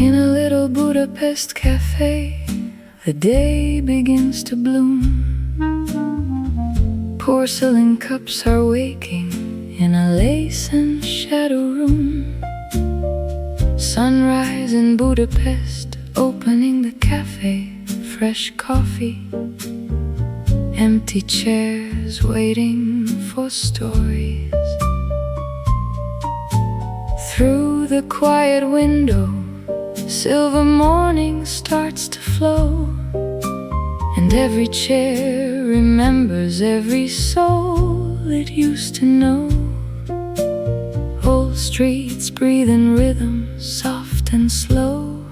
In a little Budapest cafe, the day begins to bloom. Porcelain cups are waking in a lace and shadow room. Sunrise in Budapest, opening the cafe, fresh coffee, empty chairs waiting for stories. Through the quiet window, silver morning starts to flow, and every chair remembers every soul it used to know. Old streets breathe in rhythm, soft and slow.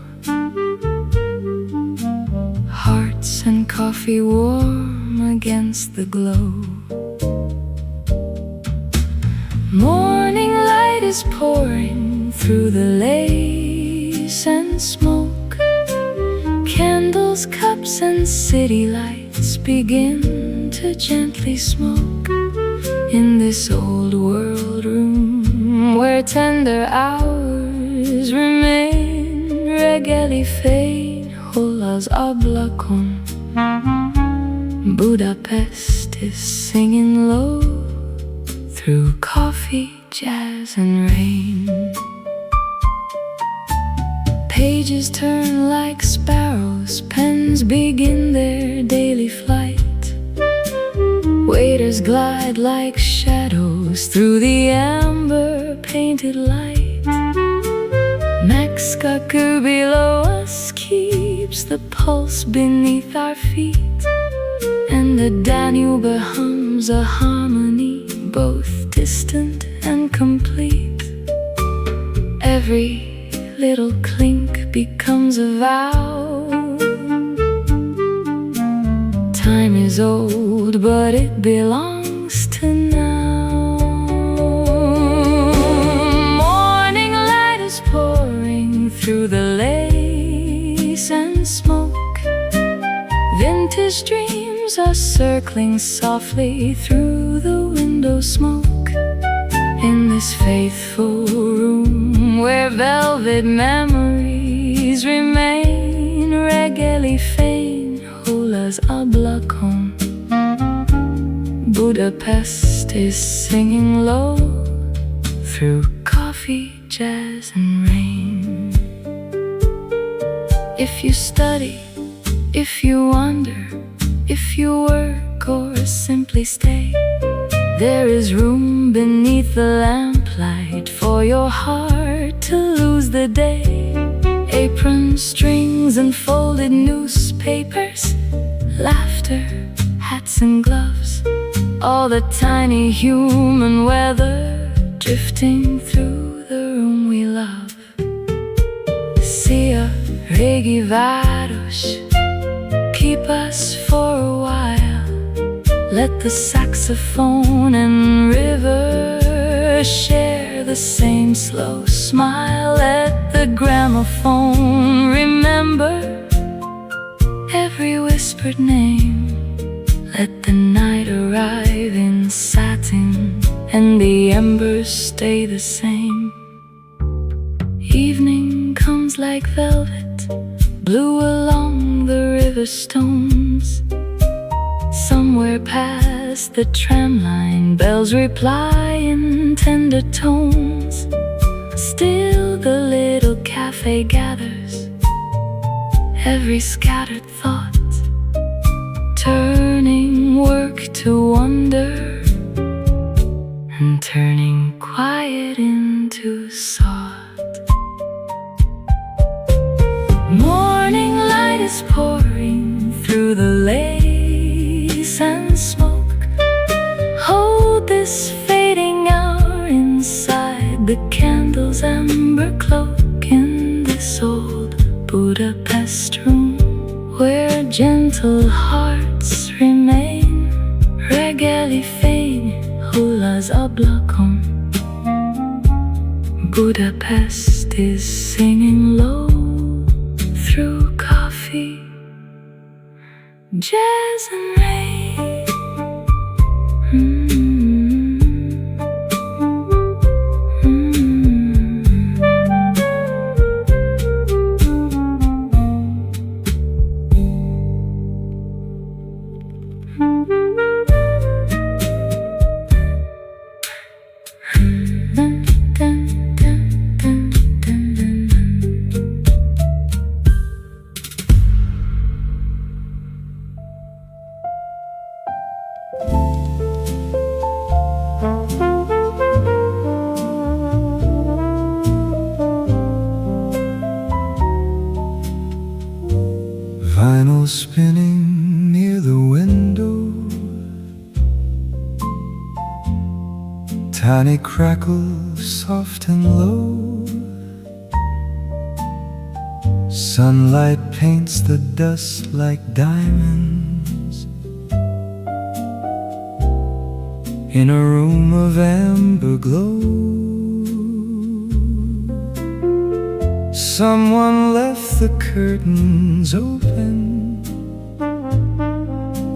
Hearts and coffee warm against the glow. Morning light is pouring through the lace and smoke. Candles, cups and city lights begin to gently smoke. In this old world room where tender hours remain, reggeli fény hol az ablakon. Budapest is singing low through coffee, jazz and rain. Pages turn like sparrows, pens begin their daily flight. Waiters glide like shadows through the amber-painted light. Max Kaku below us keeps the pulse beneath our feet, and the Danube hums a harmony both distant and complete. Every little clink becomes a vow. Time is old, but it belongs to now. Morning light is pouring through the lace and smoke. Vintage dreams are circling softly through the window smoke. In this faithful room where velvet memories remain, reggeli fény hol az ablakon. Budapest is singing low through coffee, jazz and rain. If you study, if you wander, if you work or simply stay, there is room beneath the lamplight for your heart to lose the day. Apron strings and folded newspapers, laughter, hats and gloves, all the tiny human weather drifting through the room we love. Szia, régi város, keep us for a while. Let the saxophone and river share the same slow smile. Let the gramophone remember every whispered name. Let the night arrive in satin and the embers stay the same. Evening comes like velvet, blue along the river stones. Somewhere past the tramline, bells reply in tender tones. Still the little cafe gathers every scattered thought, turning work to wonder and turning quiet into sought. Morning light is pouring through the lace and smoke. Hold this fading hour inside the candle's amber cloak. In this old Budapest room where gentle hearts remain, reggeli fény hol az ablakon. Budapest is singing low through coffee, jazz and rain. tiny crackle, soft and low. Sunlight paints the dust like diamonds in a room of amber glow. Someone left the curtains open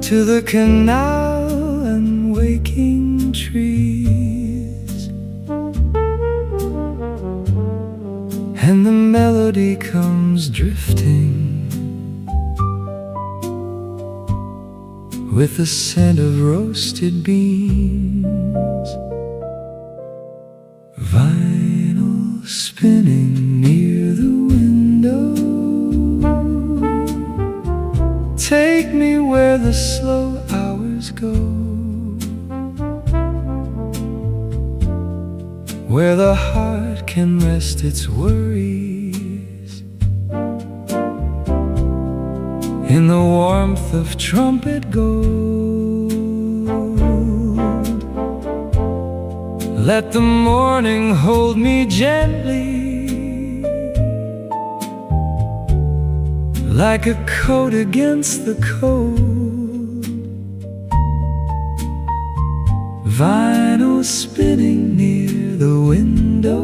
to the canal and waking trees, and the melody comes drifting with the scent of roasted beans. Vinyl spinning near the window, take me where the slow hours go, where the heart can rest its worries in the warmth of trumpet gold. Let the morning hold me gently, like a coat against the cold. Vinyl spinning near the window,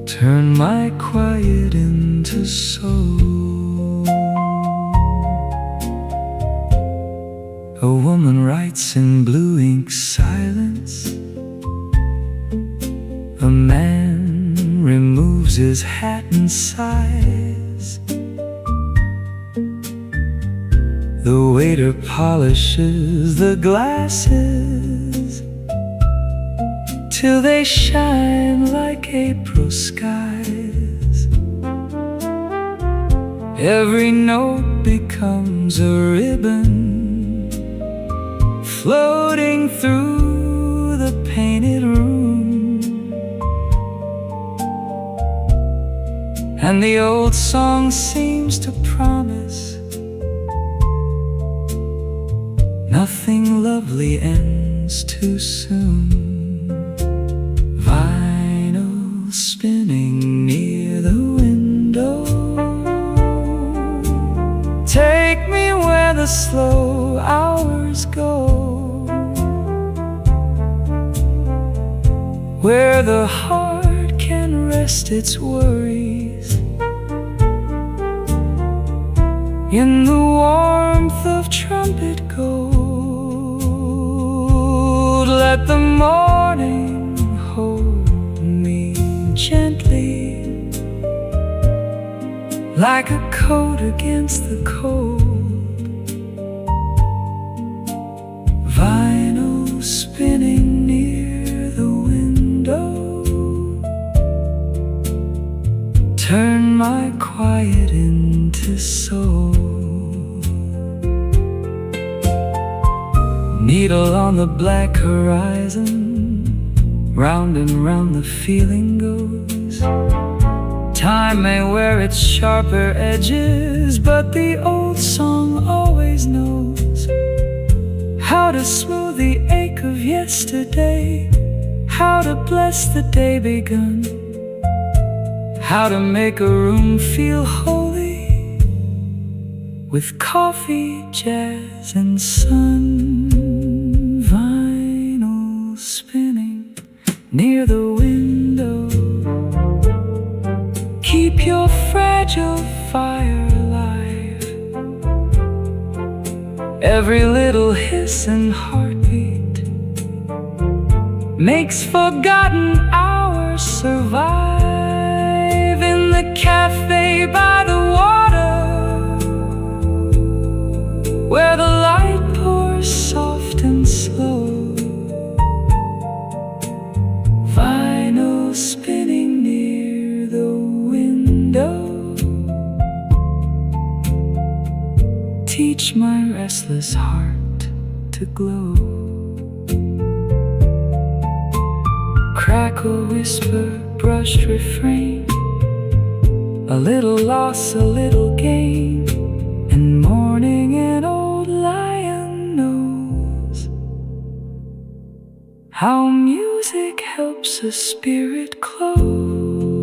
turn my quiet into soul. A woman writes in blue ink silence, a man removes his hat and sighs. The waiter polishes the glasses till they shine like April skies. Every note becomes a ribbon floating through the painted room, and the old song seems to promise nothing lovely ends too soon. Vinyl spinning near the window, take me where the slow hours go, where the heart can rest its worries in the warmth of trumpet gold. Let the morning hold me gently, like a coat against the cold. Vinyl spinning near the window, turn my quiet into soul. Needle on the black horizon, round and round the feeling goes. Time may wear its sharper edges, but the old song always knows how to smooth the ache of yesterday, how to bless the day begun, how to make a room feel holy with coffee, jazz, and sun. Vinyl spinning near the window, keep your fragile fire alive. Every little hiss and heartbeat makes forgotten hours survive. In the cafe by the water, where the light pours soft and slow, vinyl spinning near the window, teach my restless heart to glow. Crackle, whisper, brushed refrain, a little loss, a little gain, and morning an old lion knows how music helps a spirit close.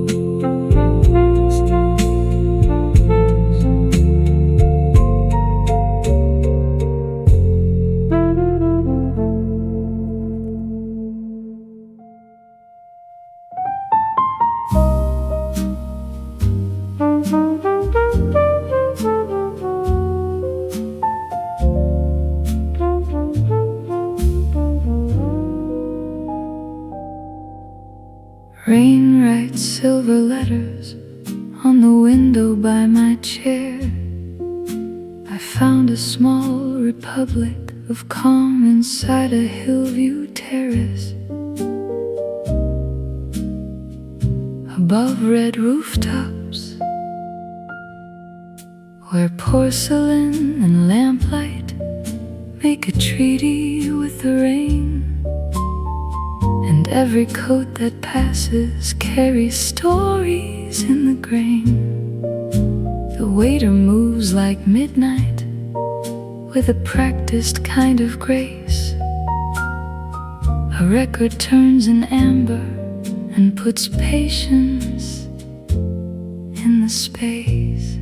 Rain writes silver letters on the window by my chair. I found a small republic of calm inside a hillview terrace. Above red rooftops, where porcelain and lamplight make a treaty with the rain. And every coat that passes carries stories in the grain. The waiter moves like midnight with a practiced kind of grace. A record turns in amber and puts patience in the space.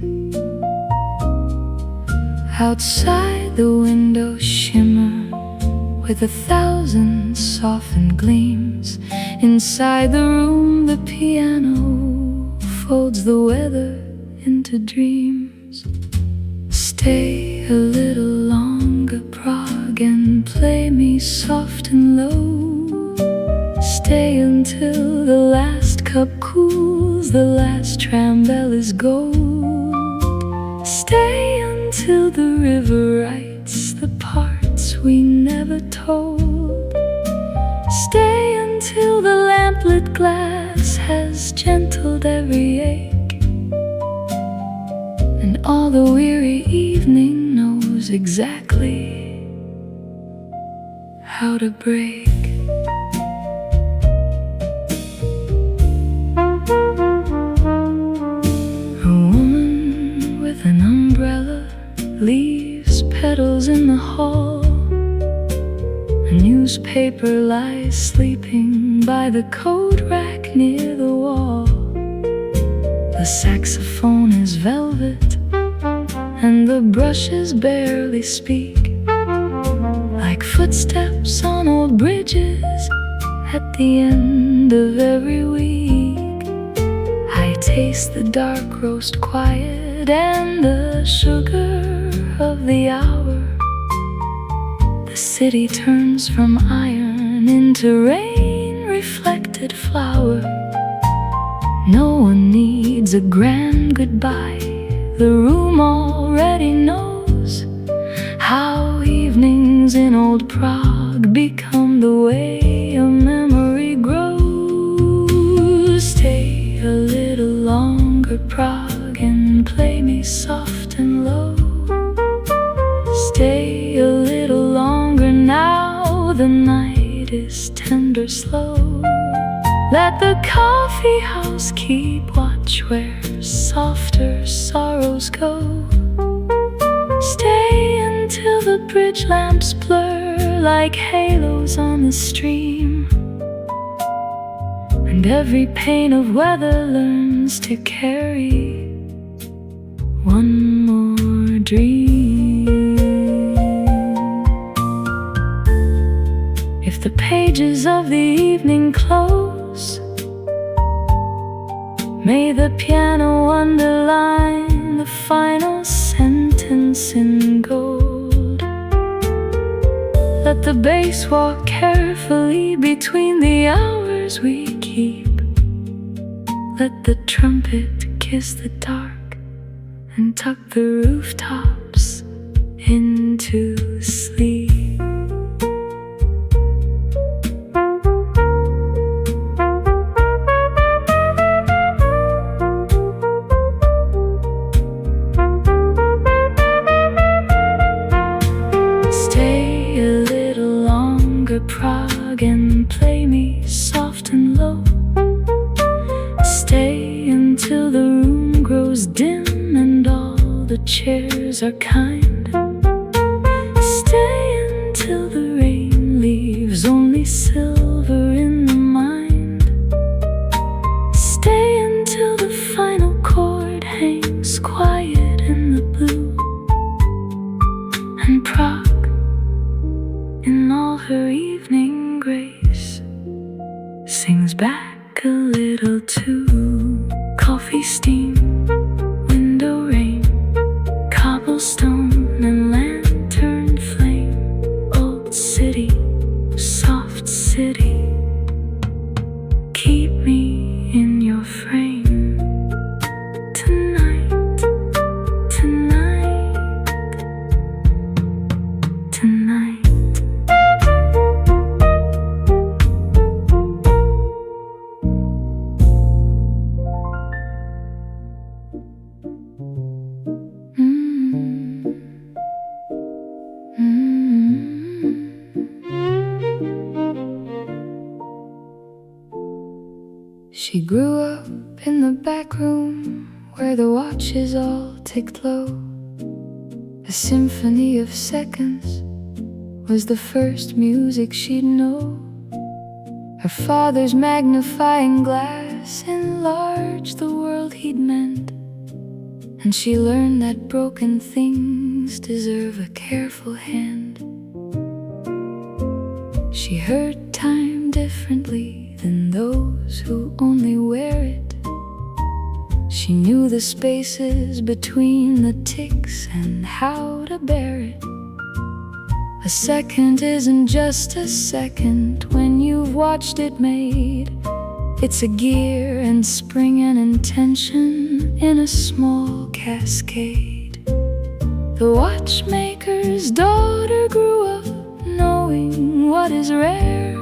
Outside the window shimmer with 1,000 softened gleams. Inside the room the piano folds the weather into dreams. Stay a little longer, Prague, and play me soft and low. Stay until the last cup cools, the last tram bell is gold. Stay until the river writes the parts we never told. Stay until the lamplit glass has gentled every ache, and all the weary evening knows exactly how to break. A woman with an umbrella leaves petals in the hall. A newspaper lies sleeping by the coat rack near the wall. The saxophone is velvet and the brushes barely speak, like footsteps on old bridges at the end of every week. I taste the dark roast quiet and the sugar of the hour. The city turns from iron into rain-reflected flower. No one needs a grand goodbye. The room already knows how evenings in old Prague become the way a memory grows. Stay a little longer, Prague, and play me soft and low. Stay a little longer now, the night is tender slow. Let the coffee house keep watch where softer sorrows go. Stay until the bridge lamps blur like halos on the stream, and every pane of weather learns to carry one more dream. If the pages of the evening close, may the piano underline the final sentence in gold. Let the bass walk carefully between the hours we keep. Let the trumpet kiss the dark and tuck the rooftops into sleep. Prague, and play me soft and low. Stay until the room grows dim and all the chairs are kind. Stay until the rain leaves only silver sings back a little too. Coffee steam, window rain, cobblestone and lantern flame. Old city, soft city, keep me in your frame. Tonight, tonight, tonight. She grew up in the back room where the watches all ticked low. A symphony of seconds was the first music she'd know. Her father's magnifying glass enlarged the world he'd meant, and she learned that broken things deserve a careful hand. She heard time differently than those who only wear it. She knew the spaces between the ticks and how to bear it. A second isn't just a second when you've watched it made. It's a gear and spring and intention in a small cascade. The watchmaker's daughter grew up knowing what is rare.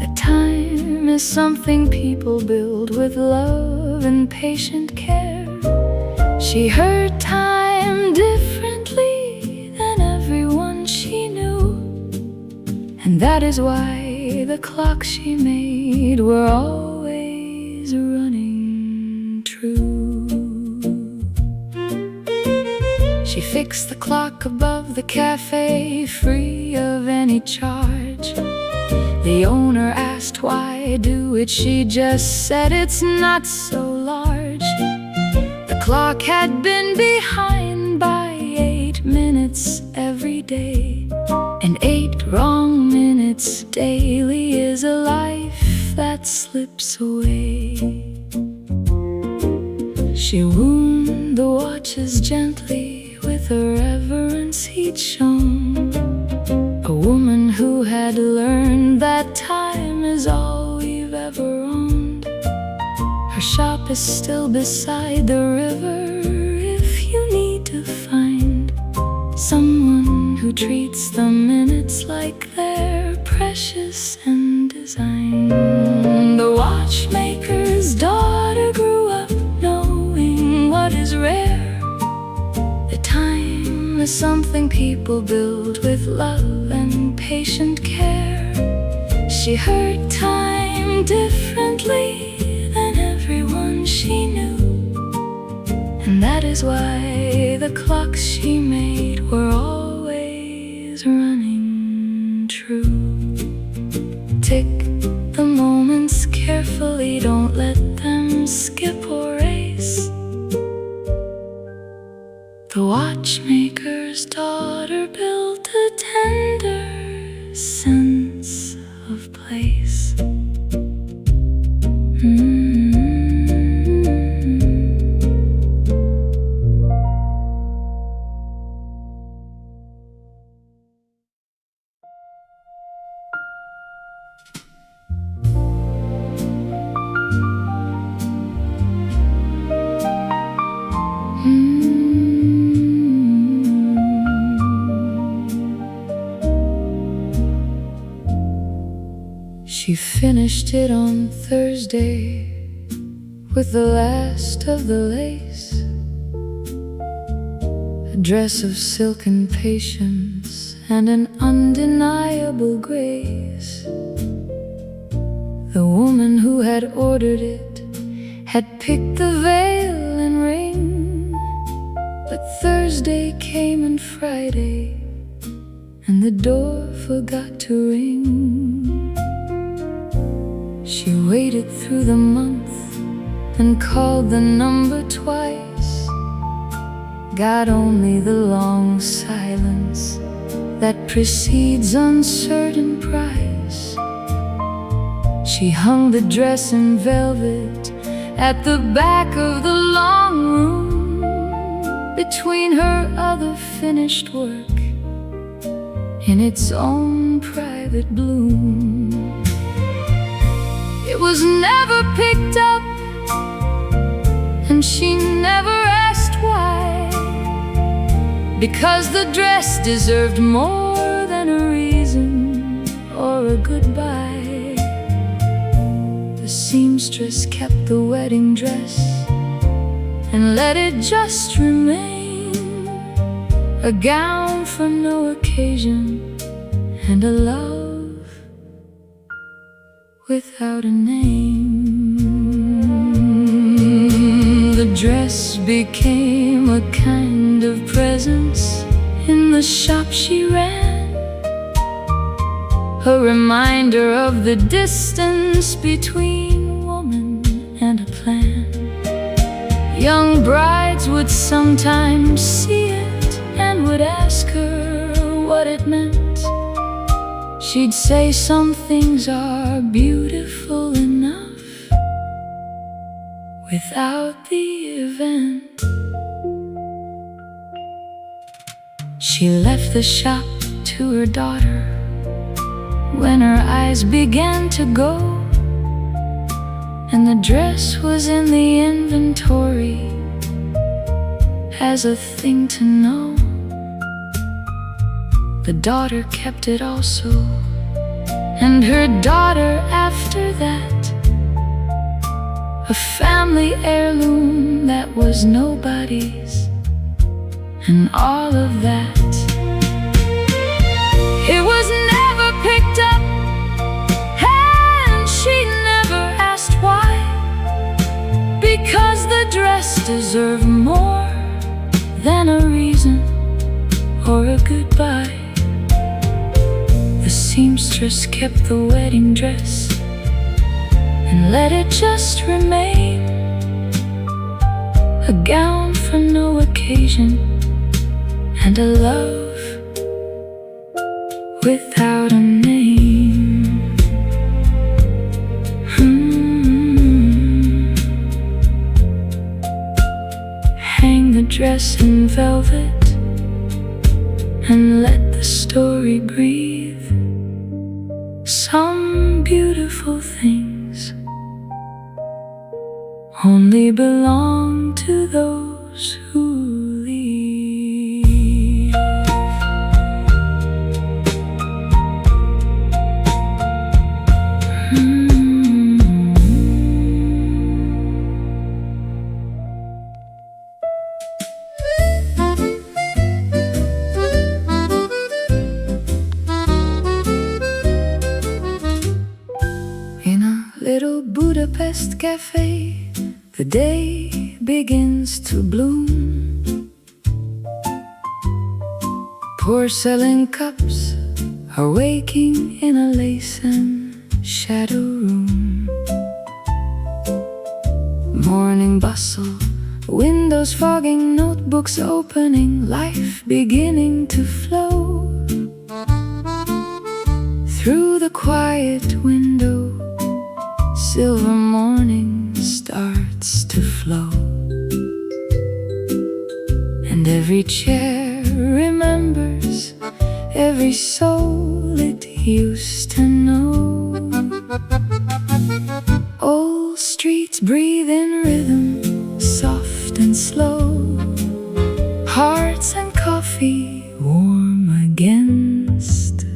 That time is something people build with love and patient care. She heard time differently than everyone she knew, and that is why the clocks she made were always running true. She fixed the clock above the cafe, free of any charge. The owner asked why do it, she just said it's not so large. The clock had been behind by 8 minutes every day, and 8 wrong minutes daily is a life that slips away. She wound the watches gently with a reverence he'd shown. A woman who had learned that time is all we've ever owned. Her shop is still beside the river if you need to find someone who treats the minutes like they're precious and designed. The watchmaker's daughter grew up knowing what is rare. The time is something people build with love and patient care. She heard time differently than everyone she knew, and that is why the clocks she made were always running true. Tick the moments carefully, don't let them skip or race. The watchmaker's daughter built a tender sense of place. She finished it on Thursday with the last of the lace, a dress of silken patience and an undeniable grace. The woman who had ordered it had picked the veil and ring, but Thursday came and Friday, and the door forgot to ring. She waited through the month and called the number twice, got only the long silence that precedes uncertain price. She She hung the dress in velvet at the back of the long room, between her other finished work in its own private bloom. It was never picked up, and she never asked why, because the dress deserved more than a reason or a goodbye. The seamstress kept the wedding dress and let it just remain, a gown for no occasion and a love without a name. The dress became a kind of presence in the shop she ran, a reminder of the distance between woman and a plan. Young brides would sometimes see it and would ask her what it meant. She'd say some things are beautiful enough without the event. She left the shop to her daughter when her eyes began to go, and the dress was in the inventory as a thing to know. The daughter kept it also, and her daughter after that, a family heirloom that was nobody's, and all of that. It was never picked up, and she never asked why, because the dress deserved more than a reason or a goodbye. The seamstress kept the wedding dress and let it just remain, a gown for no occasion and a love without a name. Hang the dress in velvet and let the story breathe. Some beautiful things only belong to those who leave. In a little Budapest cafe, the day begins to bloom. Porcelain cups are waking in a lace and shadow room. Morning bustle, windows fogging, notebooks opening, life beginning to flow. Through the quiet window, silver morning starts to flow, and every chair remembers every soul it used to know. Old streets breathe in rhythm, soft and slow, hearts and coffee warm against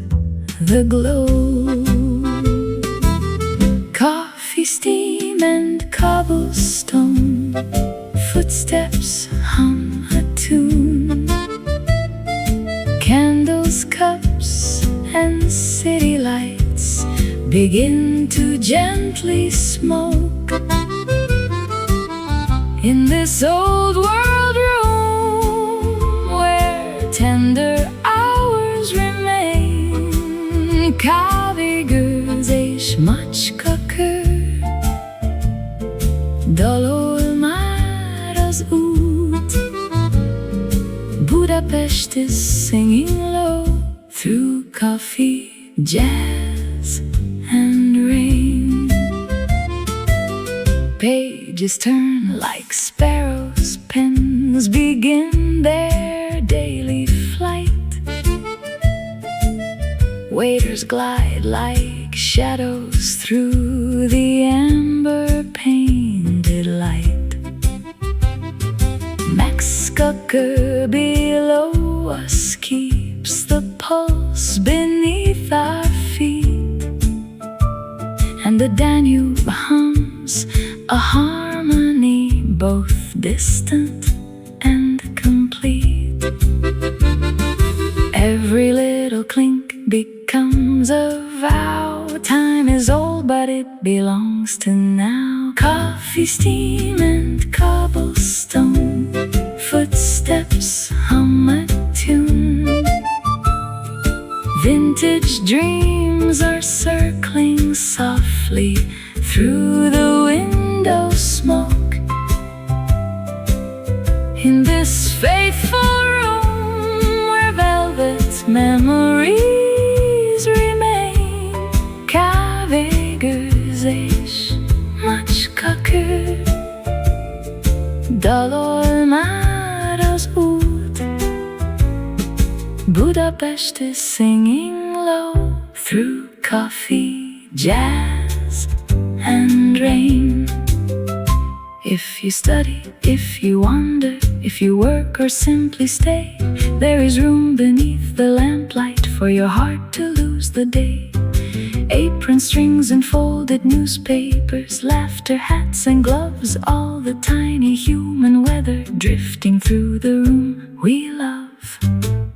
the glow. Coffee, steam and cobblestone, footsteps hum a tune. Candles, cups and city lights begin to gently smoke. In this old world room where tender hours remain, kávégőz és macskakör, dalol már az út. Budapest is singing low through coffee, jazz and rain. pages turn like sparrows' pens begin their daily flight. Waiters glide like shadows through the amber-painted light. Max Cooker below us keeps the pulse beneath our feet, and the Danube hums a harmony both distant and complete. Every little clink becomes a vow. Time is old, but it belongs to now. Coffee, steam, and cobblestone, footsteps hum a tune. Vintage dreams are circling softly through the window smoke. In this faithful room where velvet memories remain, Café gözyaş maçkakır, dal olmaz ut. Budapest is singing low through coffee, jazz, and rain. If you study, if you wander, if you work or simply stay, there is room beneath the lamplight for your heart to lose the day. Apron strings and folded newspapers, laughter, hats and gloves, all the tiny human weather drifting through the room we love.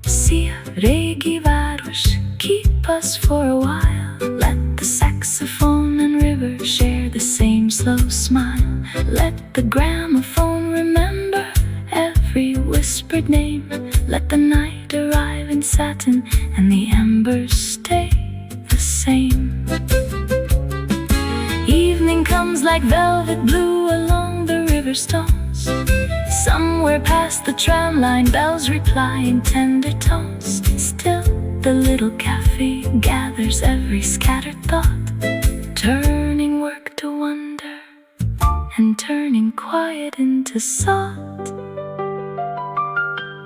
Sia Regi Varos, keep us for a while. Let the saxophone and river share the same slow smile. Let the gramophone remember every whispered name. Let the night arrive in satin and the embers stay the same. Evening comes like velvet blue along the river stones. Somewhere past the tram line, bells reply in tender tones. Still, the little cafe gathers every scattered thought, turning work to wonder and turning quiet into salt.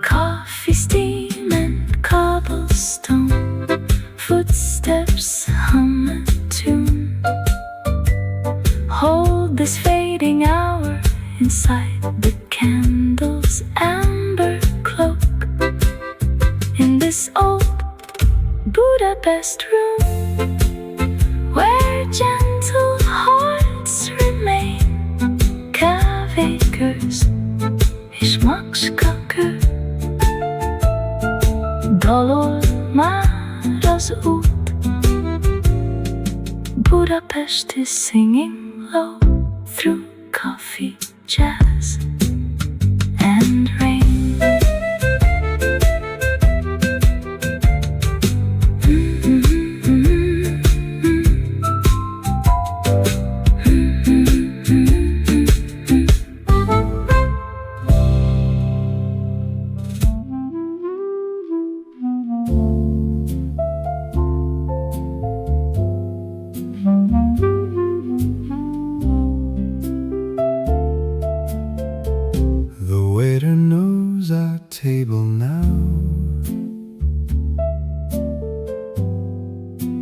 Coffee, steam, and cobblestone, footsteps hum a tune. Hold this fading hour inside the candle's amber cloak. In this old Budapest room, where gentle hearts remain, Café gözyaş maçkakır, dal olmaz ut. Budapest is singing low through coffee, jazz, and rain.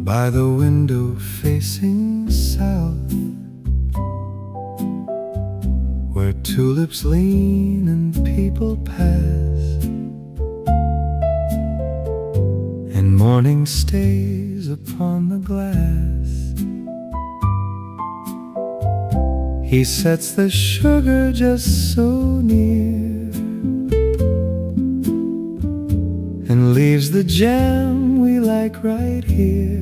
By the window facing south, where tulips lean and people pass, and morning stays upon the glass. He sets the sugar just so near, and leaves the jam we like right here,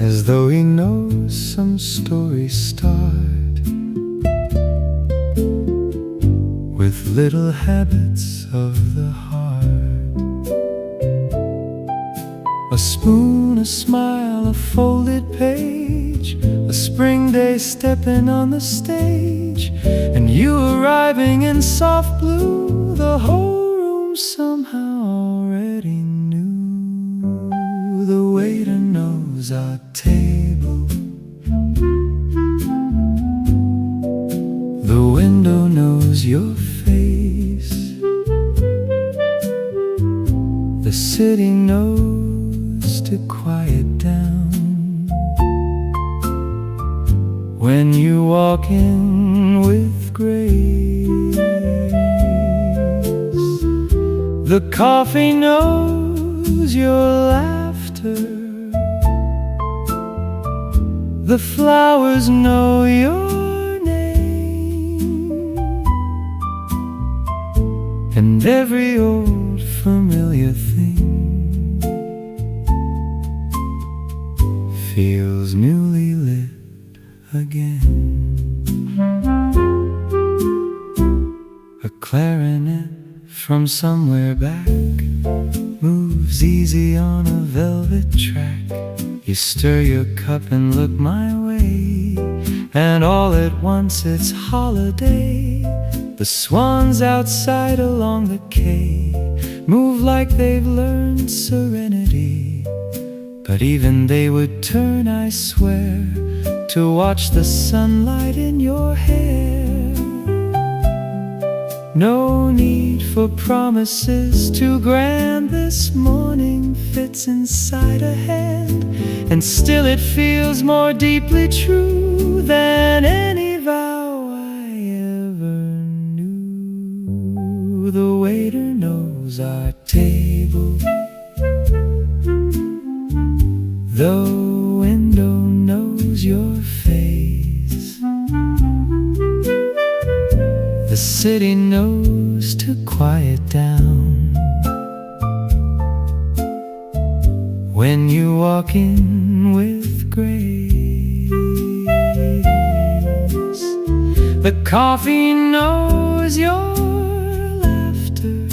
as though he knows some story start with little habits of the heart. A spoon, a smile, a folded page, a spring day stepping on the stage, and you arriving in soft blue. The whole room somehow already knew. The waiter knows our table, knows your face. The city knows to quiet down when you walk in with grace. The coffee knows your laughter. The flowers know your name. And every old familiar thing feels newly lit again. A clarinet from somewhere back moves easy on a velvet track. You stir your cup and look my way, and all at once it's holiday. The swans outside along the quay move like they've learned serenity, but even they would turn, I swear, to watch the sunlight in your hair. No need for promises, too grand this morning fits inside a hand, and still it feels more deeply true than any vow I ever knew. The waiter knows our table, the window knows your face. The city knows to quiet down when you walk in with grace. The coffee knows your laughter.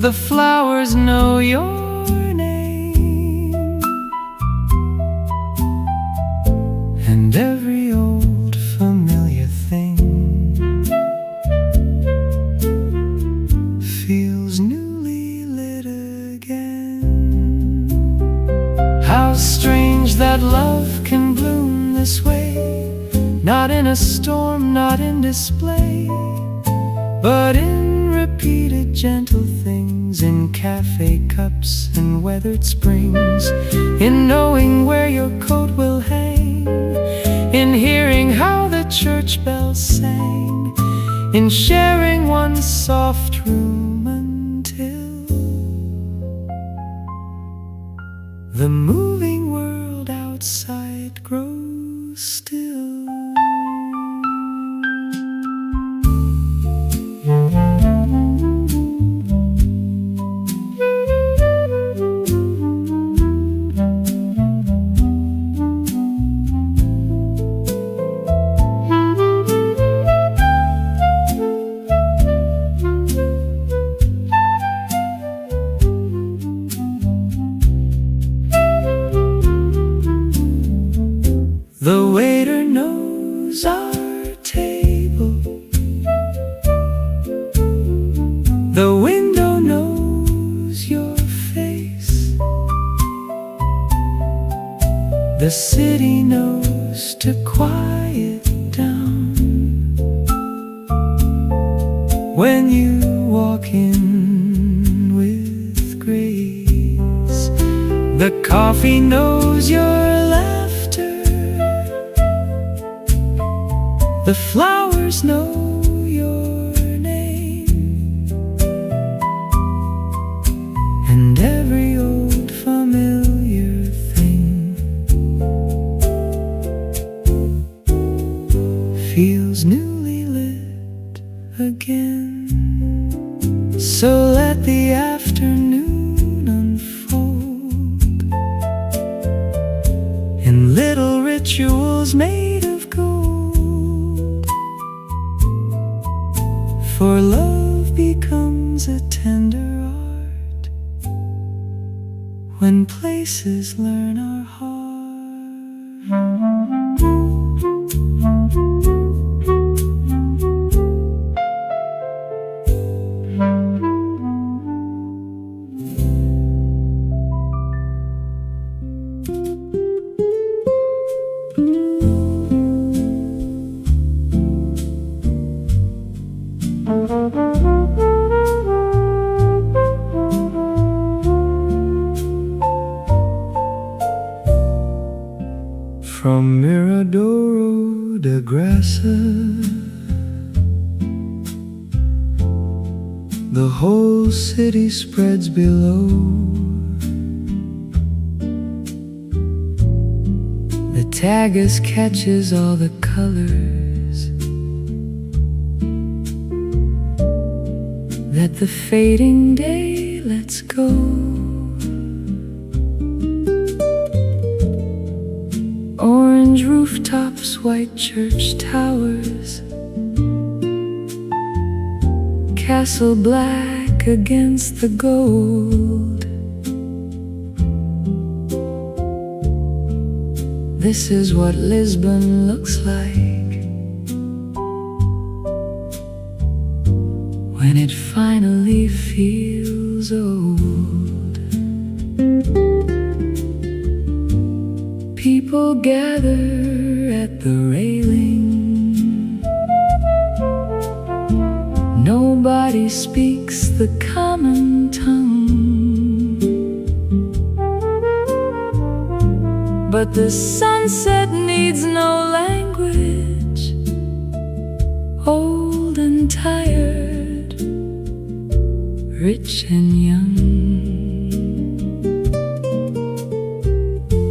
The flowers know your name. And every old familiar thing feels newly lit again. How strange that love can bloom this way, not in a storm, not in display, but in repeated gentle things, in cafe cups and weathered springs, in knowing where your coat will hang, in hearing how the church bells sang, in sharing one soft room until the moving world outside grows still. The waiter knows our table. The window knows your face. The city knows to quiet down when you walk in with grace. The coffee knows your laughter. The flowers know your name. And every old familiar thing feels newly lit again. So let the afternoon unfold in little rituals made of gold, for love becomes a tender art when places learn our heart. From Miradouro de Graça, the whole city spreads below. The Tagus catches all the colors that the fading day lets go. Orange rooftops, white church towers, castle black against the gold. This is what Lisbon looks like when it finally feels old. People gather at the railing. Nobody speaks the common tongue, but the sunset needs no language. Old and tired, rich and young.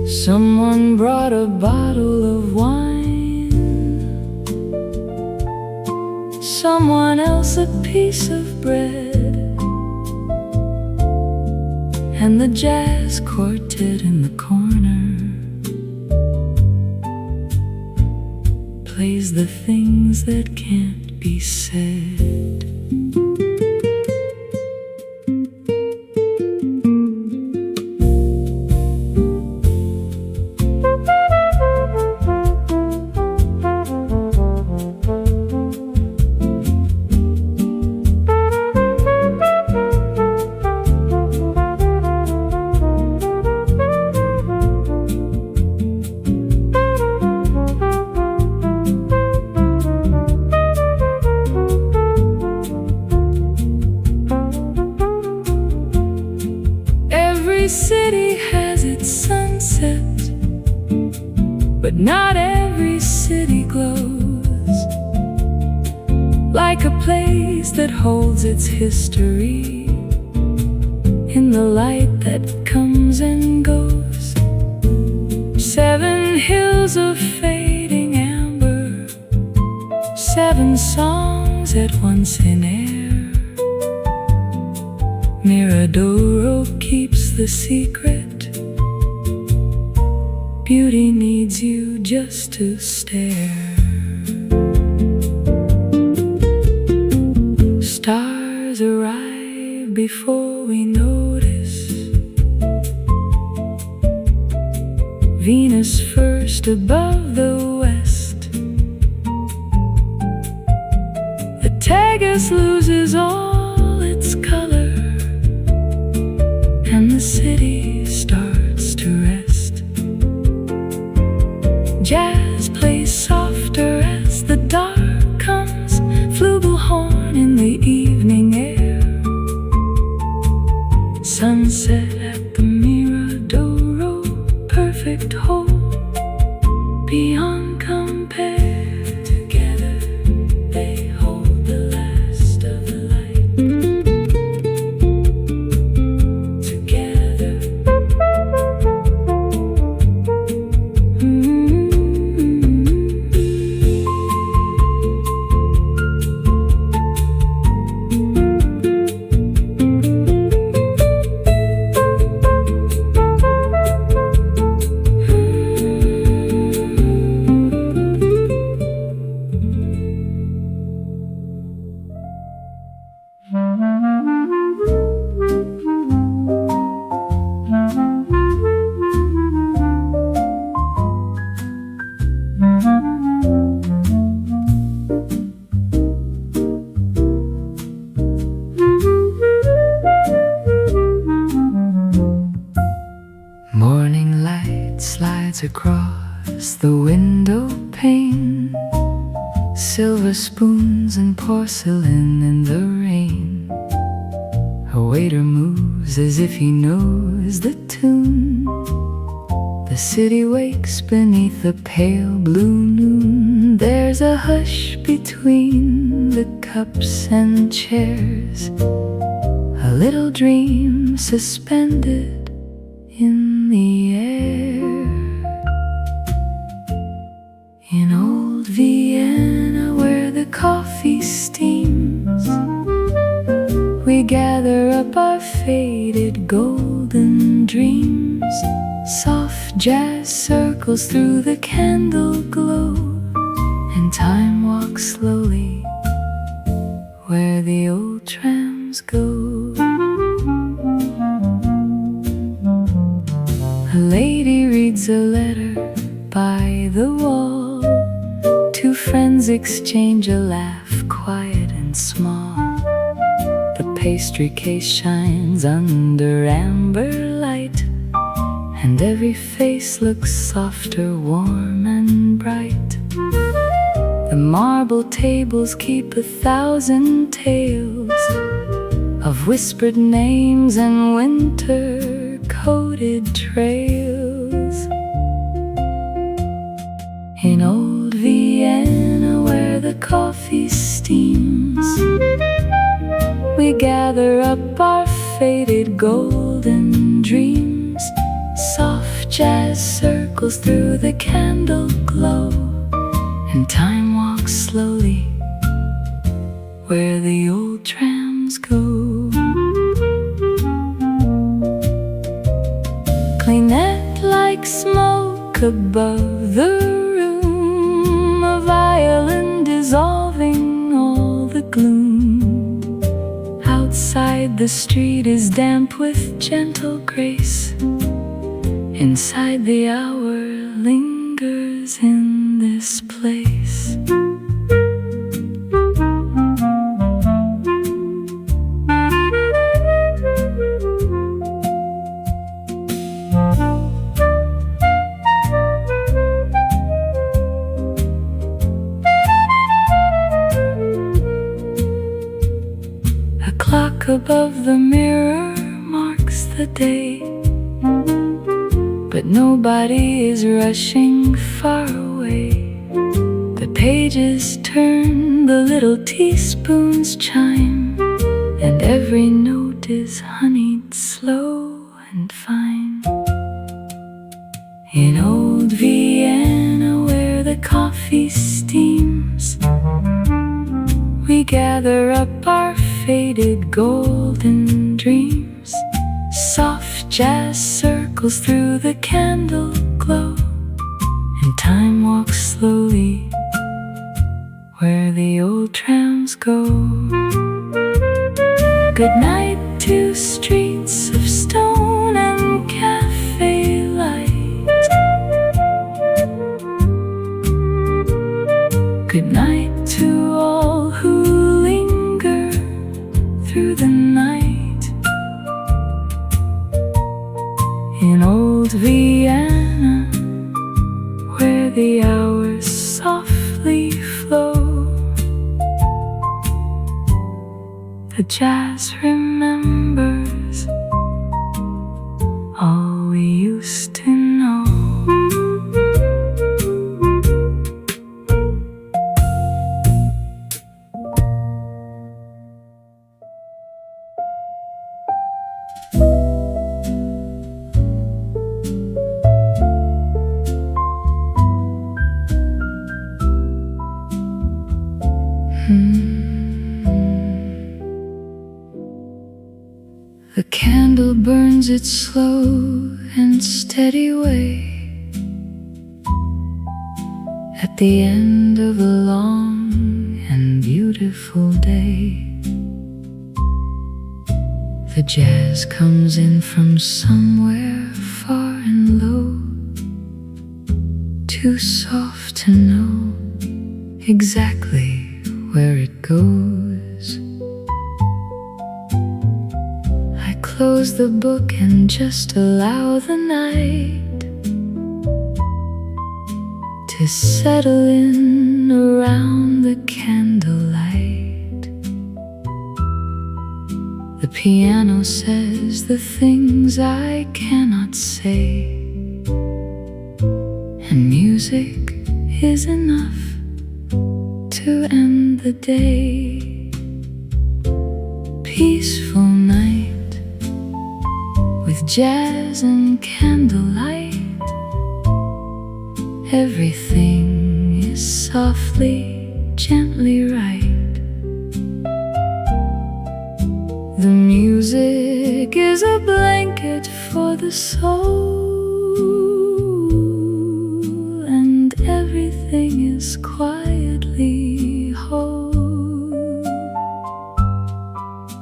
Someone brought a bottle of wine, someone else a piece of bread, and the jazz quartet in the corner plays the things that can't be said. Every city has its sunset, but not every city glows like a place that holds its history in the light that comes and goes. 7 hills of fading amber, 7 songs at once in air. Miradouro keeps the secret. Beauty needs you just to stare. Stars arrive before we notice. Venus first above the west. The Tagus loses all its color, and the city starts to rest. Jazz plays softer as the dark comes, flugelhorn in the evening air. Sunset at the Miradouro, perfect whole, beyond compare. Together they hold the last of the light. Together. Morning light slides across the window pane, silver spoons and porcelain in the rain. A waiter moves as if he knows the tune. The city wakes beneath a pale blue moon. There's a hush between the cups and chairs, a little dream suspended in the air. In old Vienna, where the coffee steams, we gather up our faded golden dreams. Soft jazz circles through the candle glow, and time walks slowly where the old trams go. A lady reads a letter by the wall. Two friends exchange a laugh, quiet and small. The pastry case shines under amber light, and every face looks softer, warm and bright. The marble tables keep 1,000 tales of whispered names and winter-coated trails. In old Vienna, where the coffee steams, we gather up our faded golden dreams. Soft jazz circles through the candle glow, and time walks slowly where the old trams go. Cleanette like smoke above the room, a violin dissolving all the gloom. Outside the street is damp with gentle grace, inside the hour lingers in this place. A clock above the mirror marks the day, but nobody is rushing far away. The pages turn, the little teaspoons chime, and every note is honeyed slow and fine. In old Vienna, where the coffee steams, we gather up our faded golden dreams. Soft jazz circles through the candle glow, and time walks slowly where the old trams go. Goodnight to streets of stone and cafe light. Goodnight to all who linger through the night. In old Vienna, where the hours softly flow, the jazz remembers all we used to know. The candle burns its slow and steady way at the end of a long and beautiful day. The jazz comes in from somewhere far and low, too soft to know exactly where it goes. I close the book and just allow the night to settle in around the candlelight. The piano says the things I cannot say, and music is enough to end the day. Peaceful night with jazz and candlelight. Everything is softly, gently right. The music is a blanket for the soul, and everything is quietly whole.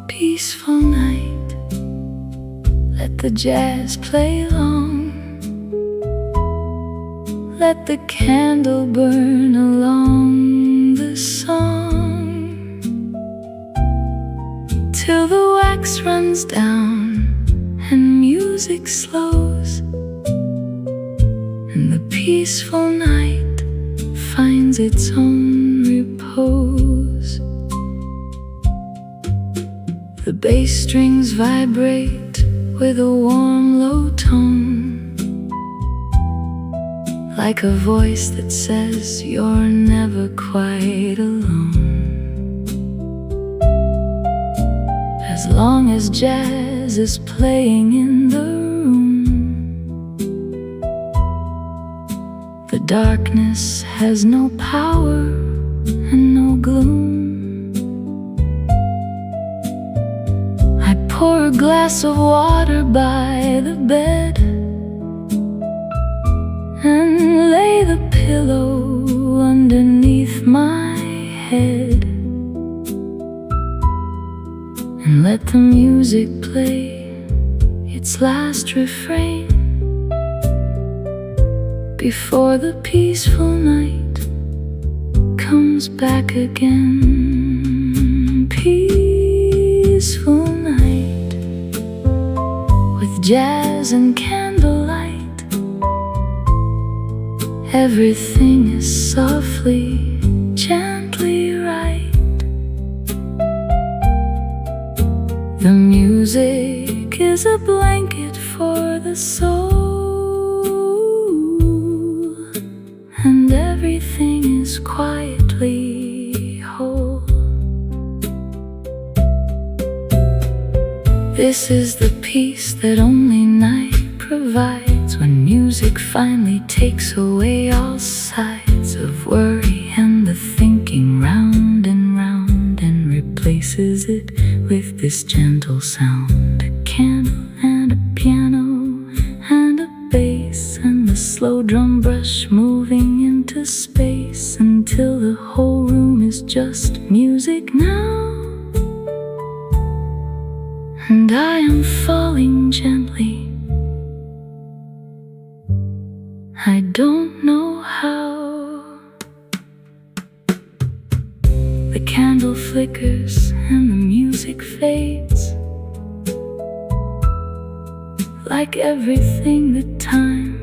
Peaceful night, let the jazz play long. Let the candle burn along the song, till the wax runs down and music slows, and the peaceful night finds its own repose. The bass strings vibrate with a warm low tone, like a voice that says you're never quite alone. As long as jazz is playing in the room, the darkness has no power and no gloom. I pour a glass of water by the bed and lay the pillow underneath my head, and let the music play its last refrain before the peaceful night comes back again. Peaceful night with jazz and candlelight. Everything is softly, gently right. The music is a blanket for the soul, and everything is quietly whole. This is the peace that only night provides, when music finally takes away all sides of worry and the thinking round and round, and replaces it with this gentle sound. A candle and a piano and a bass, and the slow drum brush moving into space, until the whole room is just music now. And I am falling gently, I don't know how. The candle flickers and the music fades, like everything that time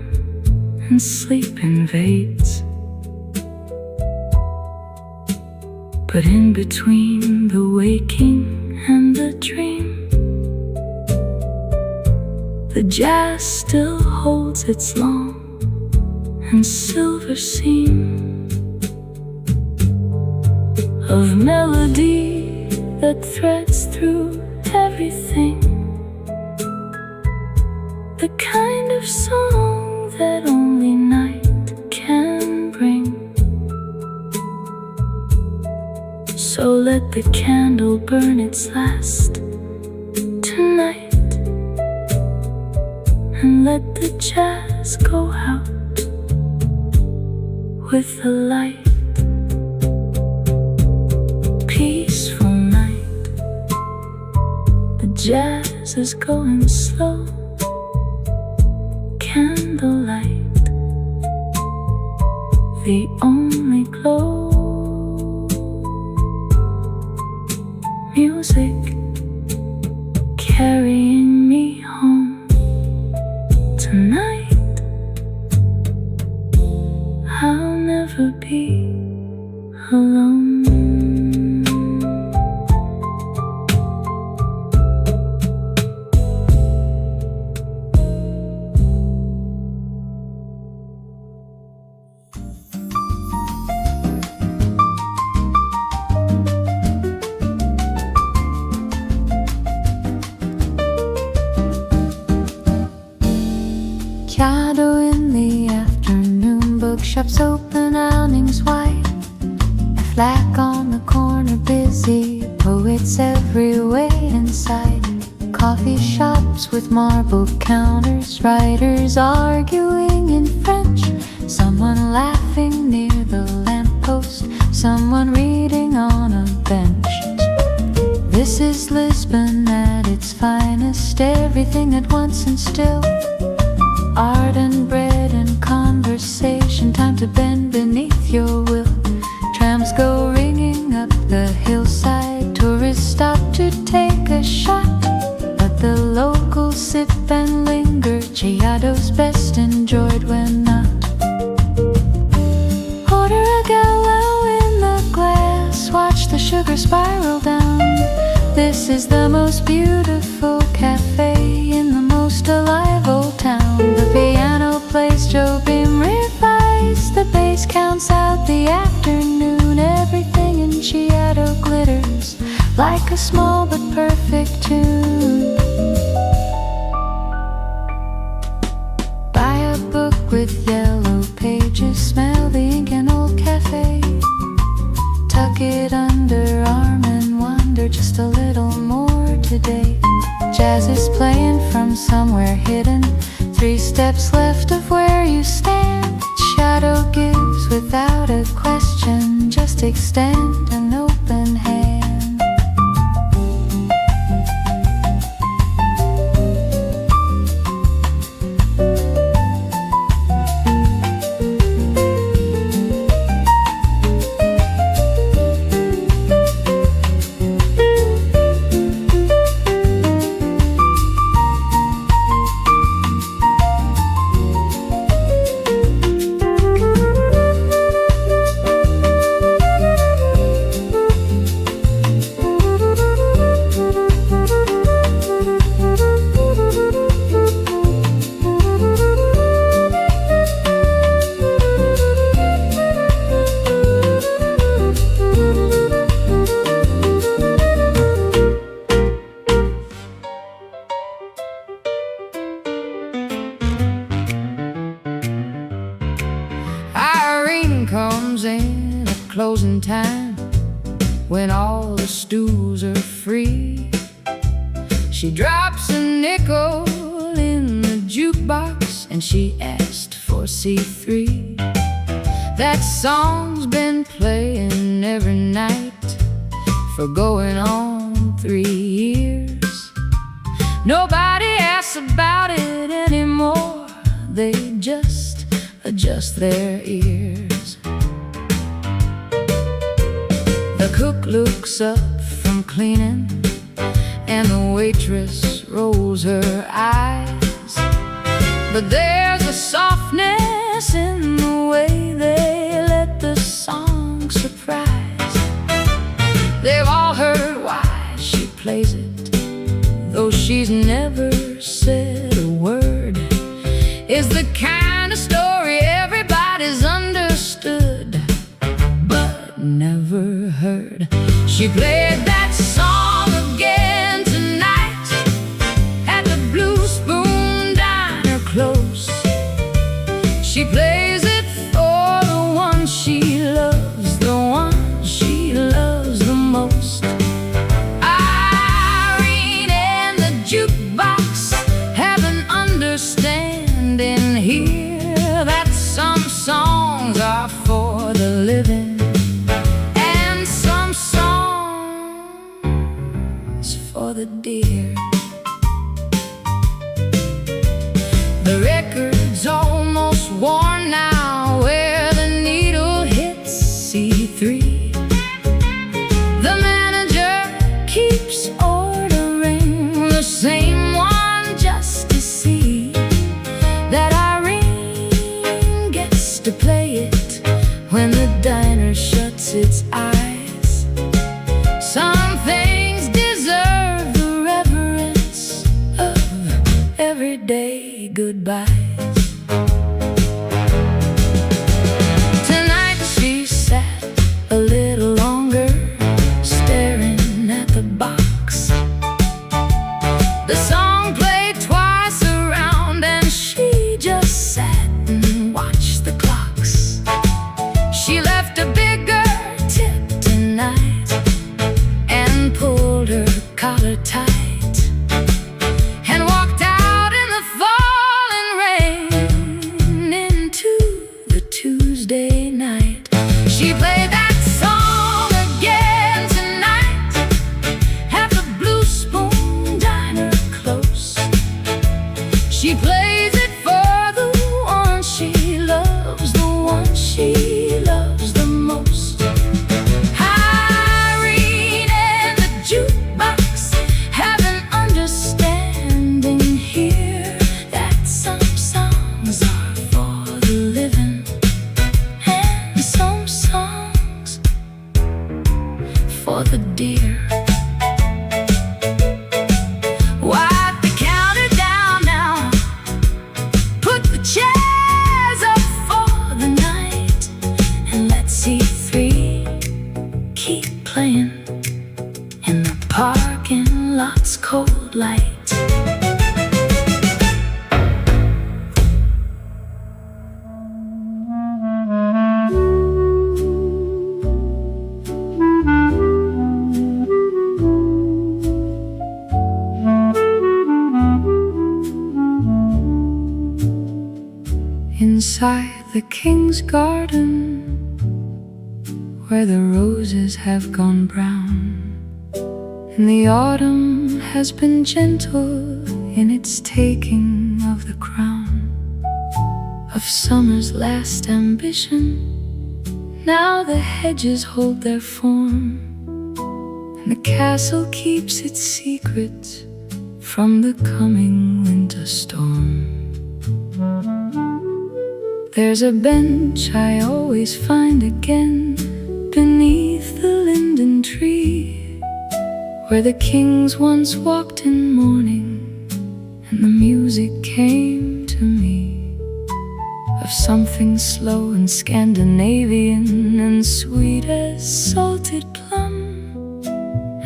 and sleep invades. But in between the waking and the dream, the jazz still holds its long and silver seam of melody that threads through everything, the kind of song that only night can bring. So let the candle burn its last tonight, and let the jazz go out with the light. Peaceful night, the jazz is going slow. Candlelight, the only glow. Music carrying me home tonight. I'll never be alone. marble counters, writers arguing in French, someone laughing near the lamppost, someone reading on a bench. This is Lisbon at its finest, everything at once and still. Art and bread and conversation, time to bend beneath your will. Trams go ringing up the hillside, tourists stop to take a shot, but the locals sip and linger, Chiado's best enjoyed when not. Order a gallo in the glass, watch the sugar spiral down. This is the most beautiful cafe in the most alive old town. The piano plays Jobim revised, the bass counts out the afternoon. Everything in Chiado glitters like a small but perfect tune. Buy a book with yellow pages, smell the ink in old cafe. Tuck it under arm and wander just a little more today. Jazz is playing from somewhere hidden, 3 steps left of where you stand. Shadow gives without a question, just extend an open hand. Comes in at closing time, when all the stools are free. She drops a nickel in the jukebox and she asked for C3. That song's been playing every night for going on 3 years. Nobody asks about it anymore, they just adjust their ears. The cook looks up from cleaning and the waitress rolls her eyes, but there's a softness in the way they let the song surprise. They've all heard why she plays it, though she's never said a word. Is the kind of story everybody's understood but never heard. She played that song again tonight at the Blue Spoon Diner close. She plays it for the one she loves, the one she loves the most. Irene and the jukebox have an understanding here that some songs are for the living and some songs for the dear. The record's almost worn now, where the needle hits C3. The manager keeps ordering the same one just to see that Irene gets to play it when the diner shuts its eyes. Some things deserve the reverence of everyday goodbyes. Tonight she sat a little longer, staring at the box. The song played twice around and she just sat and watched the clocks. She left a bigger tip inside the king's garden, where the roses have gone brown, and the autumn has been gentle in its taking of the crown of summer's last ambition. Now the hedges hold their form, and the castle keeps its secrets from the coming winter storm. There's a bench I always find again beneath the linden tree, where the kings once walked in mourning, and the music came to me of something slow and Scandinavian and sweet as salted plum.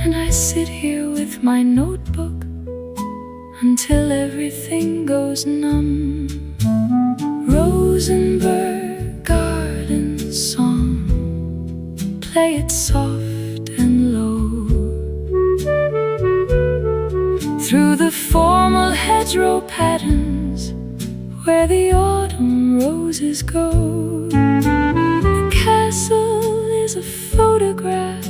And I sit here with my notebook until everything goes numb. Rosenberg garden song, play it soft and low through the formal hedgerow patterns where the autumn roses go. The castle is a photograph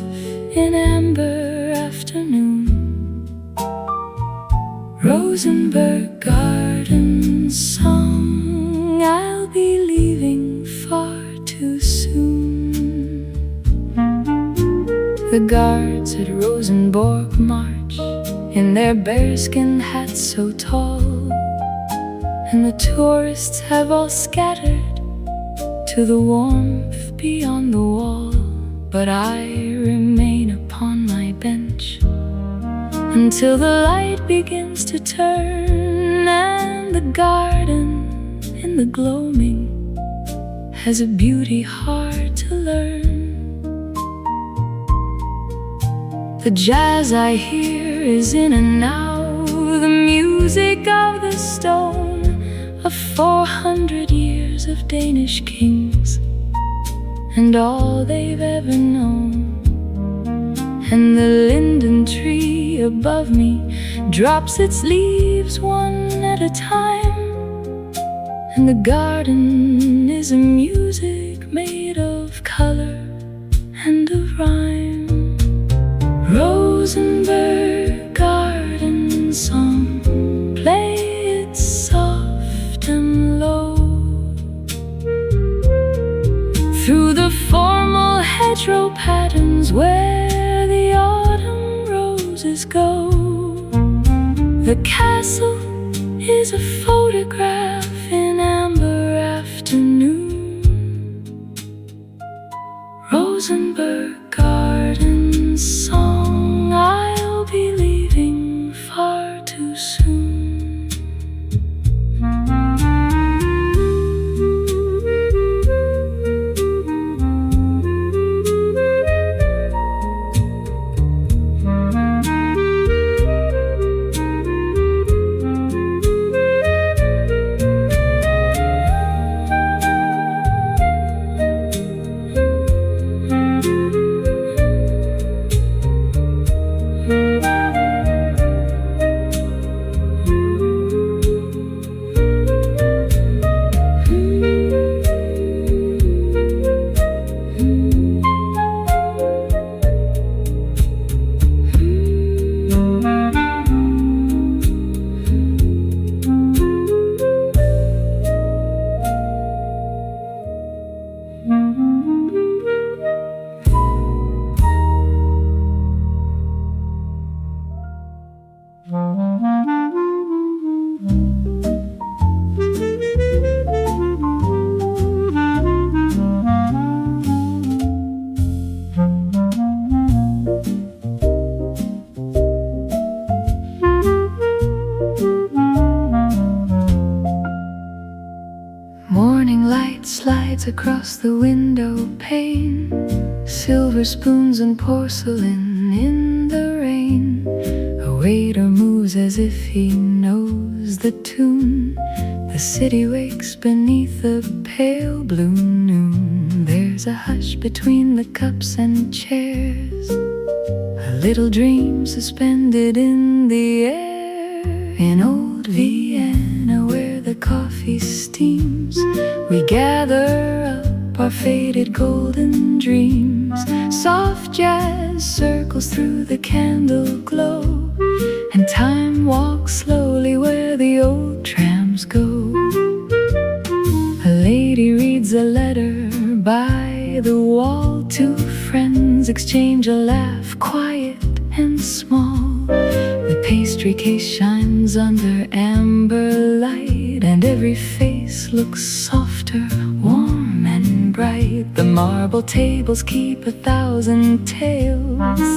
in amber afternoon. Rosenberg garden song, I'll be leaving far too soon. The guards at Rosenborg march in their bearskin hats so tall, and the tourists have all scattered to the warmth beyond the wall. But I remain upon my bench until the light begins to turn, and the garden in the gloaming has a beauty hard to learn. The jazz I hear is in and now the music of the stone of 400 years of Danish kings and all they've ever known. And the linden tree above me drops its leaves one at a time, and the garden is a music made of color and of rhyme. Rosenberg garden song, play it soft and low through the formal hedgerow patterns where the autumn roses go. The castle is a photograph in amber afternoon. Rosenberg garden song, I'll be leaving far too soon. Across the window pane, silver spoons and porcelain in the rain. A waiter moves as if he knows the tune. The city wakes beneath a pale blue noon. There's a hush between the cups and chairs, a little dream suspended in the air. In old Vienna where the coffee steams steams. We gather up our faded golden dreams. Soft jazz circles through the candle glow, and time walks slowly where the old trams go. A lady reads a letter by the wall. Two friends exchange a laugh, quiet and small. The pastry case shines under amber light, and every face looks softer, warm and bright. The marble tables keep 1,000 tales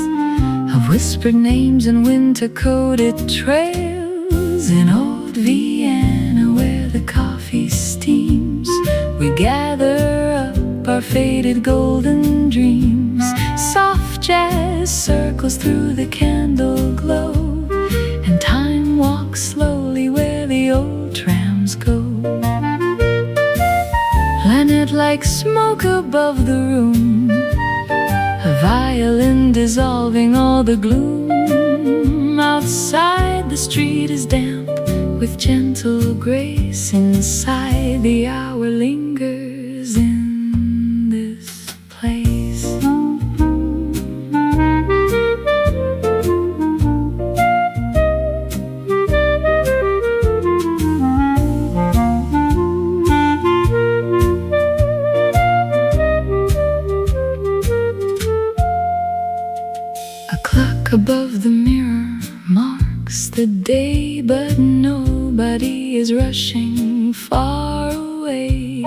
of whispered names and winter-coated trails. In old Vienna where the coffee steams, we gather up our faded golden dreams. Soft jazz circles through the candle glow, and time walks slowly where the old trams go. Planet like smoke above the room, a violin dissolving all the gloom. Outside the street is damp with gentle grace. Inside the hour lingers in this place. A clock above the mirror marks the day, but nobody is rushing far away.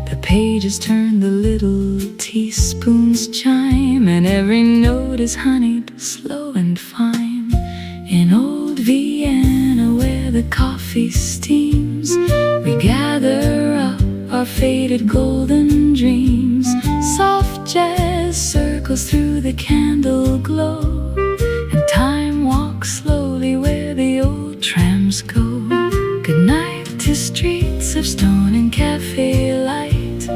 The pages turn, the little teaspoons chime, and every note is honeyed, slow and fine. In old Vienna where the coffee steams, we gather up our faded golden dreams. Soft jazz circles through the candle glow, and time walks slowly where the old trams go. Goodnight to streets of stone and cafe light.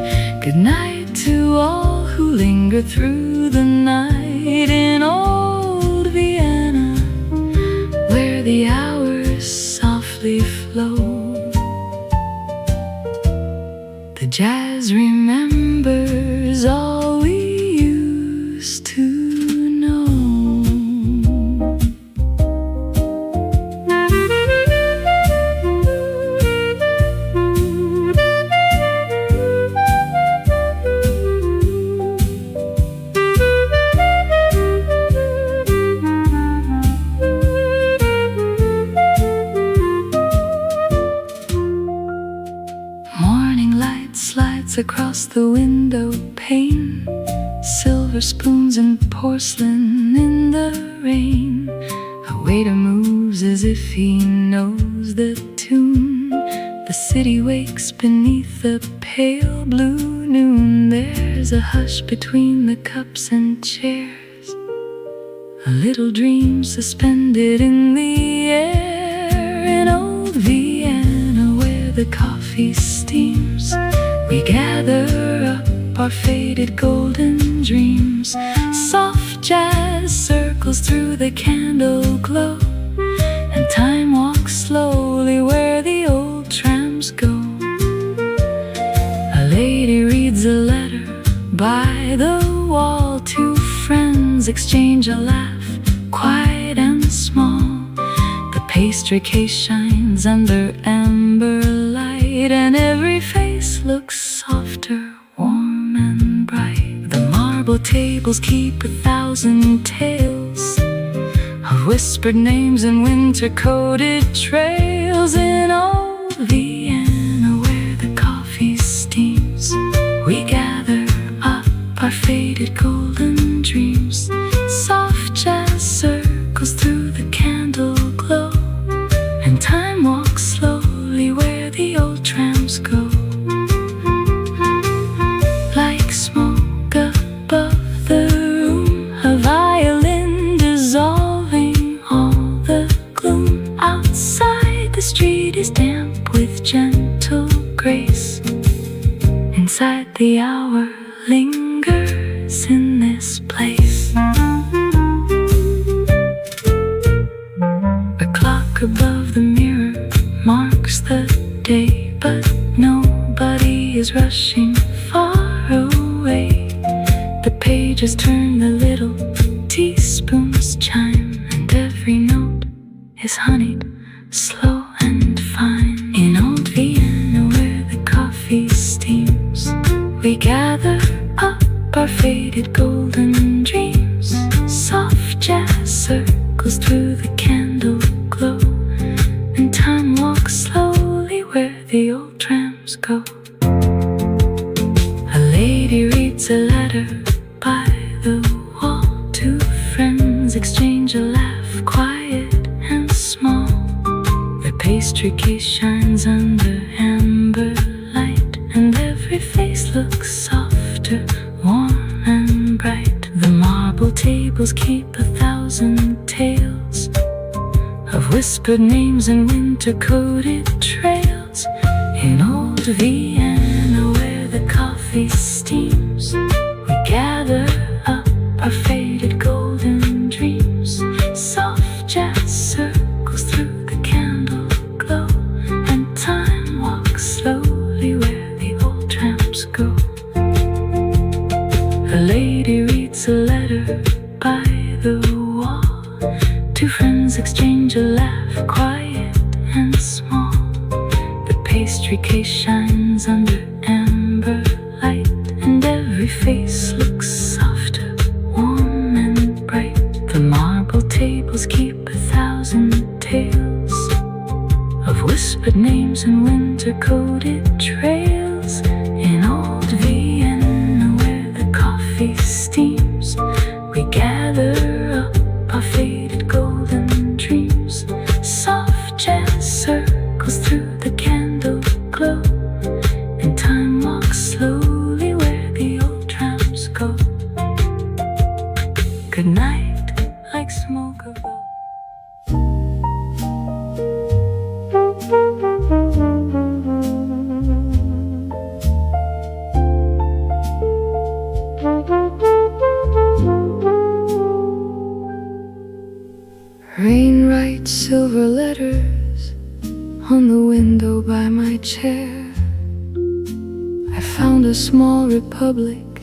Goodnight to all who linger through the night. In old Vienna where the hours softly flow, the jazz remembers all we used to know. Morning light slides across the window pane, silver spoons and porcelain in the rain. A waiter moves as if he knows the tune. The city wakes beneath the pale blue noon. There's a hush between the cups and chairs, a little dream suspended in the air. In old Vienna where the coffee steams, we gather up our faded golden dreams. Soft jazz circles through the candle glow, and time walks slowly where the old trams go. A lady reads a letter by the wall. Two friends exchange a laugh, quiet and small. The pastry case shines under amber light, and every face looks softer, warm and bright. The marble tables keep 1,000 tales of whispered names and winter-coated trails. In old Vienna where the coffee steams, we gather up our faded golden dreams. Soft jazz circles through the candle glow, and time walks slowly where the old trams go. Like smoke above the room, a violin dissolving all the gloom. Outside the street is damp with gentle grace. Inside the hour lingers in this place. A clock above the mirror marks the day, but no is rushing far away. The pages turn, the little teaspoons chime, and every note is honeyed, slow and fine. In old Vienna where the coffee steams, we gather up our faded golden dreams. Soft jazz circles through the candle glow, and time walks slowly where the old trams go. A lady reads a letter by the wall. Two friends exchange a laugh, quiet and small. The pastry case shines under amber light, and every face looks softer, warm and bright. The marble tables keep 1,000 tales of whispered names and winter-coated trails. In old Vienna where the coffee steams, we gather up our faded golden dreams. Soft jazz circles through the candle glow, and time walks slowly where the old tramps go. A lady reads a letter by the wall. Two friends exchange a laugh, quiet and small. The pastry case shines under amber light, and every face looks softer, warm and bright. The marble tables keep 1,000 tales of whispered names and winter-coated trails. In old Vienna where the coffee steams, we gather up our faded golden dreams. Soft jazz circles through the candle glow, and time walks slowly where the old tramps go. Good night, like smoke above. Rain writes silver letters on the window by my chair. I found a small republic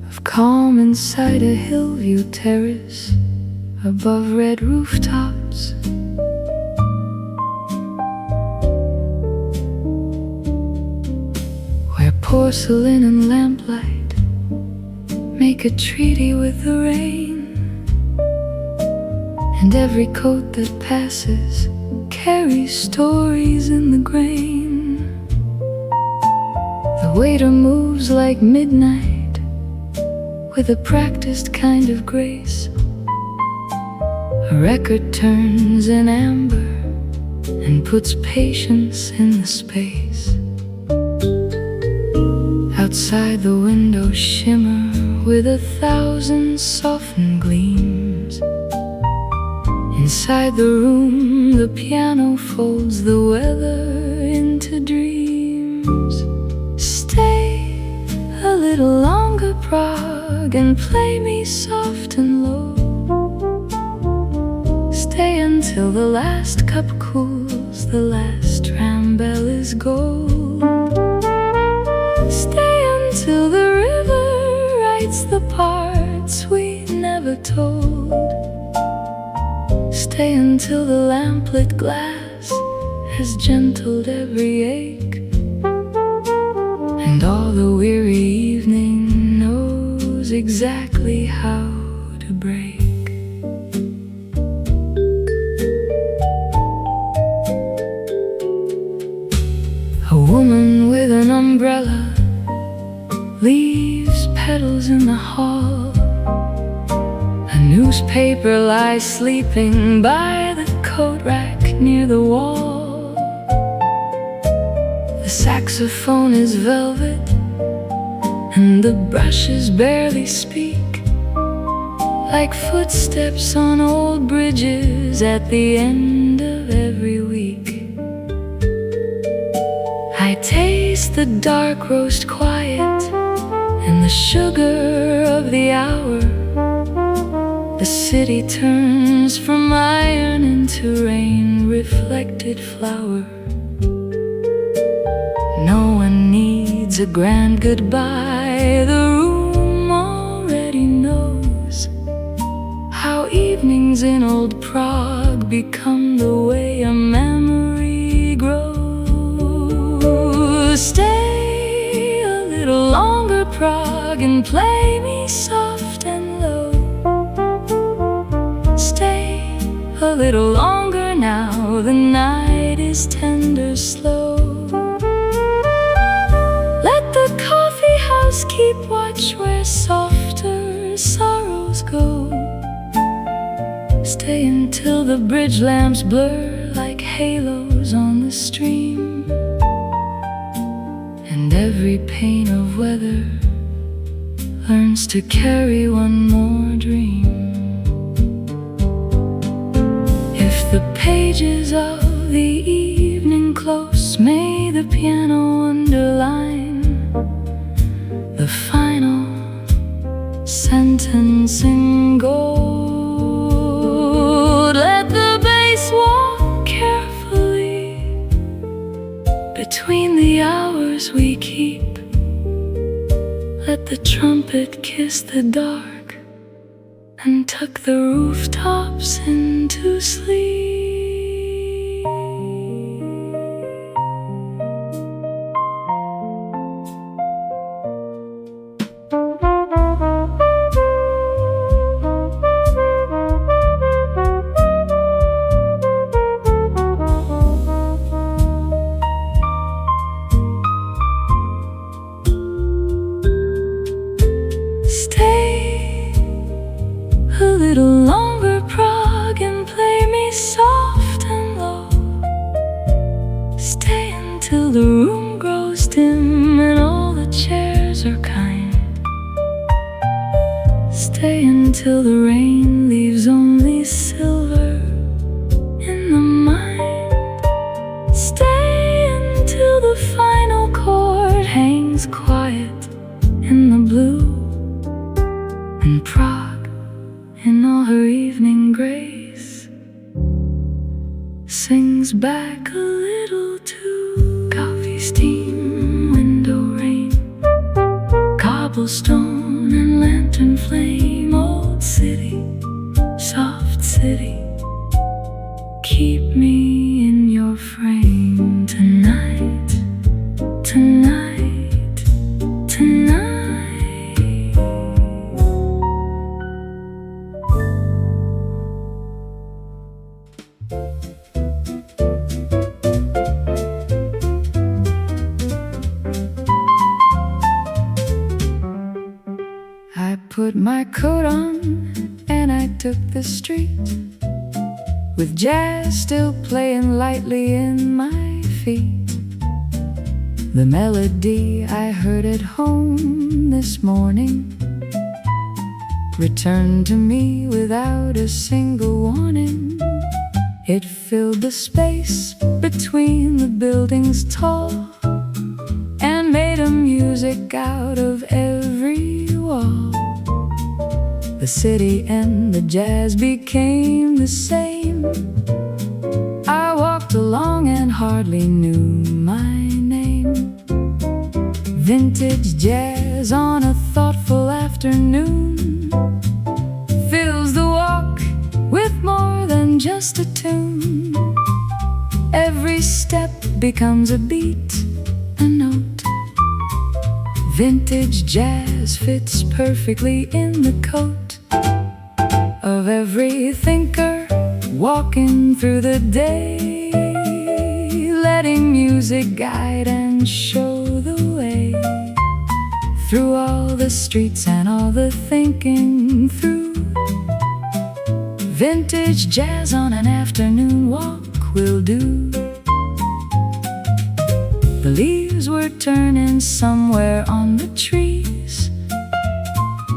of calm inside a hillview terrace above red rooftops. Where porcelain and lamplight make a treaty with the rain, and every coat that passes carries stories in the grain. The waiter moves like midnight with a practiced kind of grace. A record turns in amber and puts patience in the space. Outside the windows shimmer with 1,000 softened gleams. Inside the room the piano folds the weather into dreams. Stay a little longer, Prague, and play me soft and low. Stay until the last cup cools, the last tram bell is gold. Stay until the river writes the parts we never told. Stay until the lamplit glass has gentled every ache, and all the weary evening knows exactly how to break. A woman with an umbrella leaves petals in the hall. A newspaper lies sleeping by the coat rack near the wall. The saxophone is velvet and the brushes barely speak, like footsteps on old bridges at the end of every week. I taste the dark roast quiet and the sugar of the hour. The city turns from iron into rain-reflected flour. No one needs a grand goodbye. The room already knows how evenings in old Prague become the way a memory grows. Stay a little longer, Prague, and play me soft and low. Stay a little longer now, the night is tender, slow. Let the coffee house keep watch where softer sorrows go. Stay until the bridge lamps blur like halos on the stream, and every pane of weather learns to carry one more dream. If the pages of the evening close, may the piano underline the final sentence in gold. Let the bass walk carefully between the hours we keep. Let the trumpet kiss the dark and tuck the rooftops into sleep. Stay a little longer, Prague, and play me soft and low. Stay until the room grows dim and all the chairs are kind. Stay until the rain leaves only silver in the mind. Stay until the final chord hangs quiet in the blue. And Prague, in all her evening grace, sings back a little too. Coffee, steam, window rain, cobblestone and lantern flame. Old city, soft city, keep me in your frame. Tonight, tonight, tonight. I put my coat on and I took the street, with jazz still playing lightly in my feet. The melody I heard at home this morning returned to me without a single warning. It filled the space between the buildings tall and made a music out of every wall. The city and the jazz became the same. I walked along and hardly knew my name. Vintage jazz on a thoughtful afternoon fills the walk with more than just a tune. Every step becomes a beat, a note. Vintage jazz fits perfectly in the coat of every thinker walking through the day, letting music guide and show the way through all the streets and all the thinking through. Vintage jazz on an afternoon walk will do. The leaves were turning somewhere on the trees,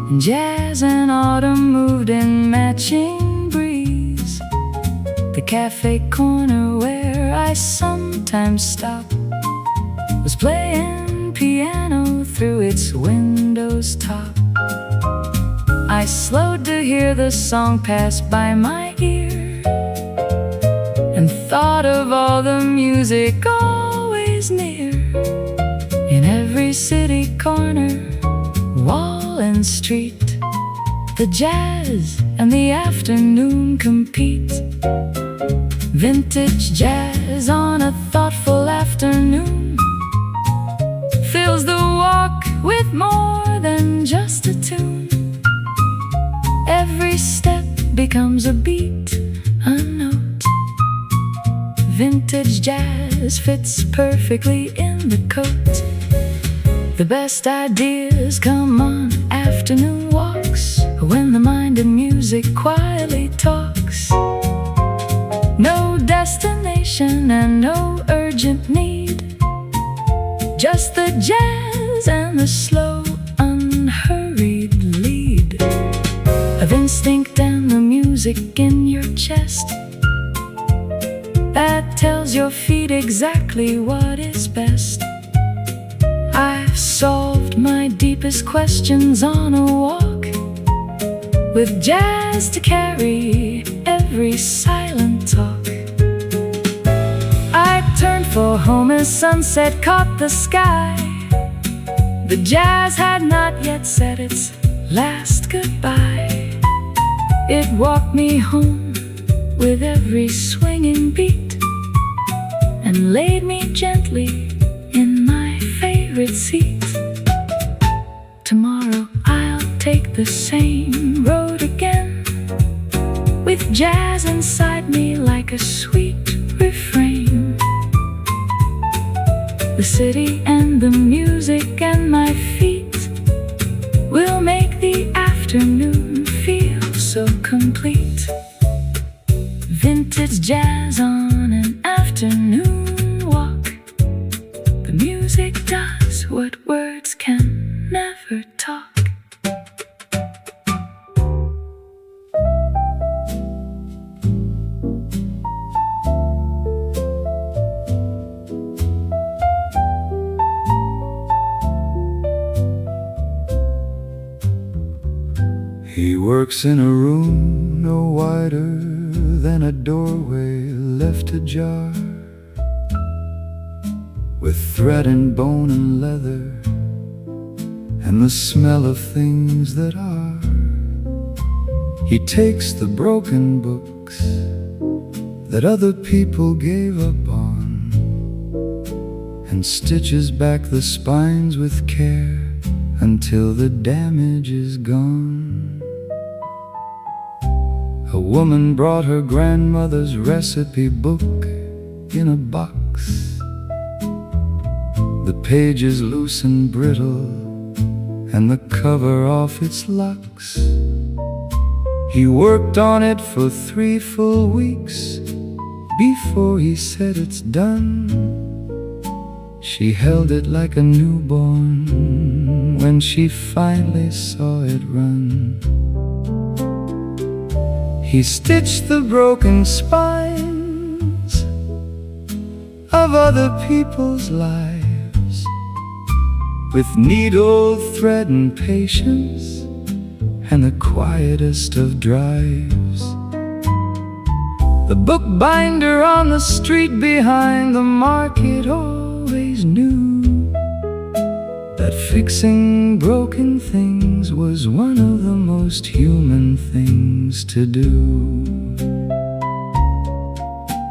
and jazz and autumn moved in matching breeze. The cafe corner where I sometimes stop was playing piano through its window's top. I slowed to hear the song pass by my ear and thought of all the music always near. In every city corner, wall and street, the jazz and the afternoon compete. Vintage jazz on a thoughtful afternoon fills the walk with more than just a tune. Every step becomes a beat, a note. Vintage jazz fits perfectly in the coat. The best ideas come on afternoon walks, when the mind and music quietly talks. No destination and no urgent need, just the jazz and the slow, unhurried lead of instinct and the music in your chest that tells your feet exactly what is best. I've solved my deepest questions on a walk, with jazz to carry every silent talk. I turned for home as sunset caught the sky. The jazz had not yet said its last goodbye. It walked me home with every swinging beat and laid me gently in my favorite seat. Tomorrow I'll take the same road again, with jazz inside me like a sweet refrain. The city and the music and my feet will make the afternoon feel so complete. Vintage jazz on an afternoon walk. The music does what words can never talk. He works in a room no wider than a doorway left ajar, with thread and bone and leather and the smell of things that are. He takes the broken books that other people gave up on and stitches back the spines with care until the damage is gone. A woman brought her grandmother's recipe book in a box. The pages loose and brittle, and the cover off its locks. He worked on it for 3 full weeks before he said it's done. She held it like a newborn when she finally saw it run. He stitched the broken spines of other people's lives with needle, thread, and patience, and the quietest of drives. The bookbinder on the street behind the market always knew that fixing broken things was one of the most human things to do.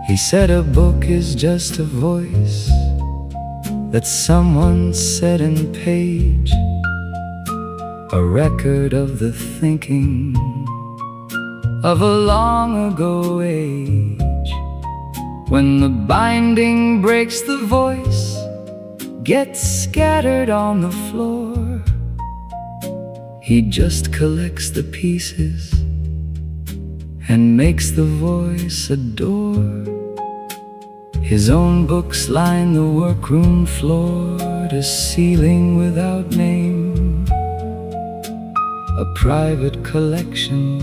He said a book is just a voice that someone said in page, a record of the thinking of a long ago age. When the binding breaks, the voice gets scattered on the floor. He just collects the pieces and makes the voice adore. His own books line the workroom floor to ceiling without name, a private collection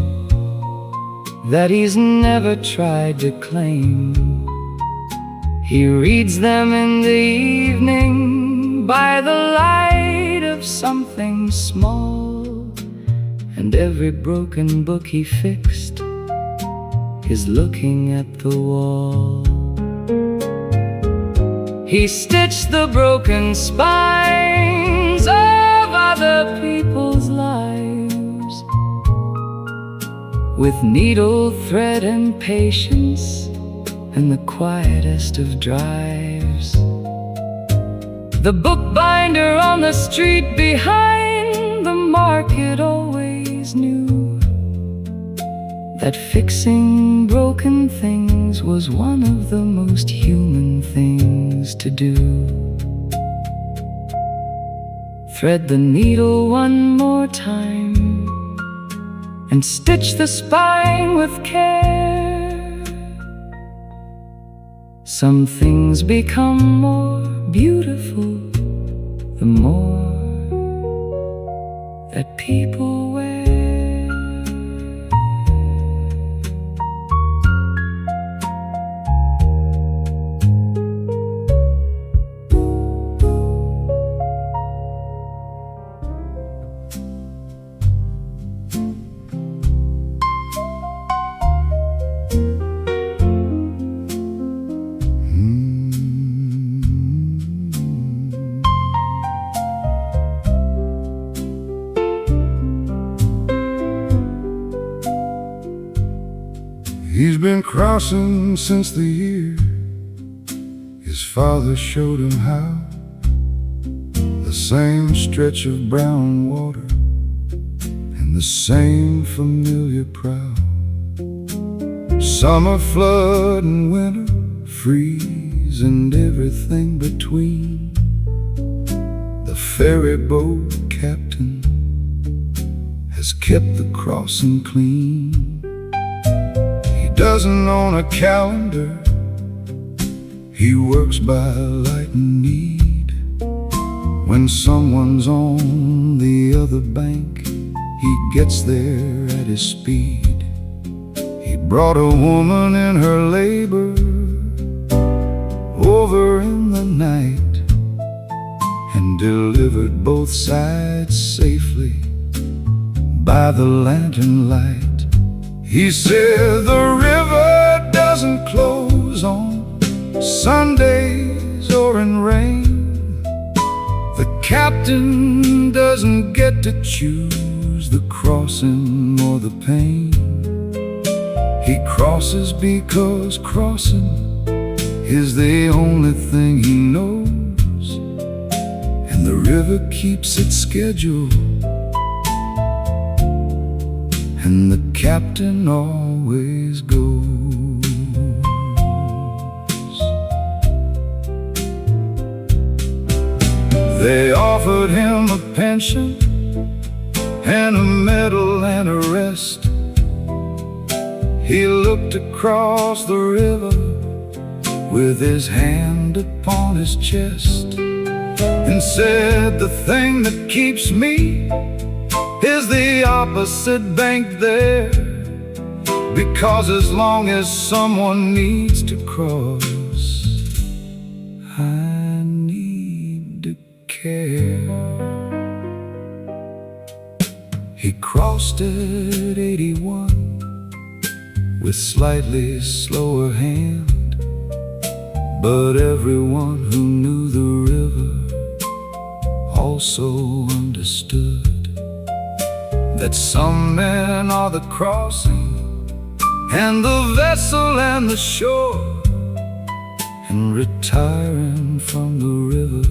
that he's never tried to claim. He reads them in the evening by the light of something small, and every broken book he fixed is looking at the wall. He stitched the broken spine with needle, thread, and patience, and the quietest of drives. The bookbinder on the street behind the market always knew that fixing broken things was one of the most human things to do. Thread the needle one more time and stitch the spine with care. Some things become more beautiful the more that people wear. He's been crossing since the year his father showed him how. The same stretch of brown water and the same familiar prow. Summer flood and winter freeze and everything between. The ferry boat captain has kept the crossing clean. Doesn't own a calendar, he works by light and need. When someone's on the other bank, he gets there at his speed. He brought a woman in her labor over in the night and delivered both sides safely by the lantern light. He said the river doesn't close on Sundays or in rain. The captain doesn't get to choose the crossing or the pain. He crosses because crossing is the only thing he knows, and the river keeps its schedule, and the captain always goes. They offered him a pension and a medal and a rest. He looked across the river with his hand upon his chest and said, the thing that keeps me is the opposite bank there, because as long as someone needs to cross, I need to care. He crossed at 81 with slightly slower hand, but everyone who knew the river also understood that some men are the crossing and the vessel and the shore, and retiring from the river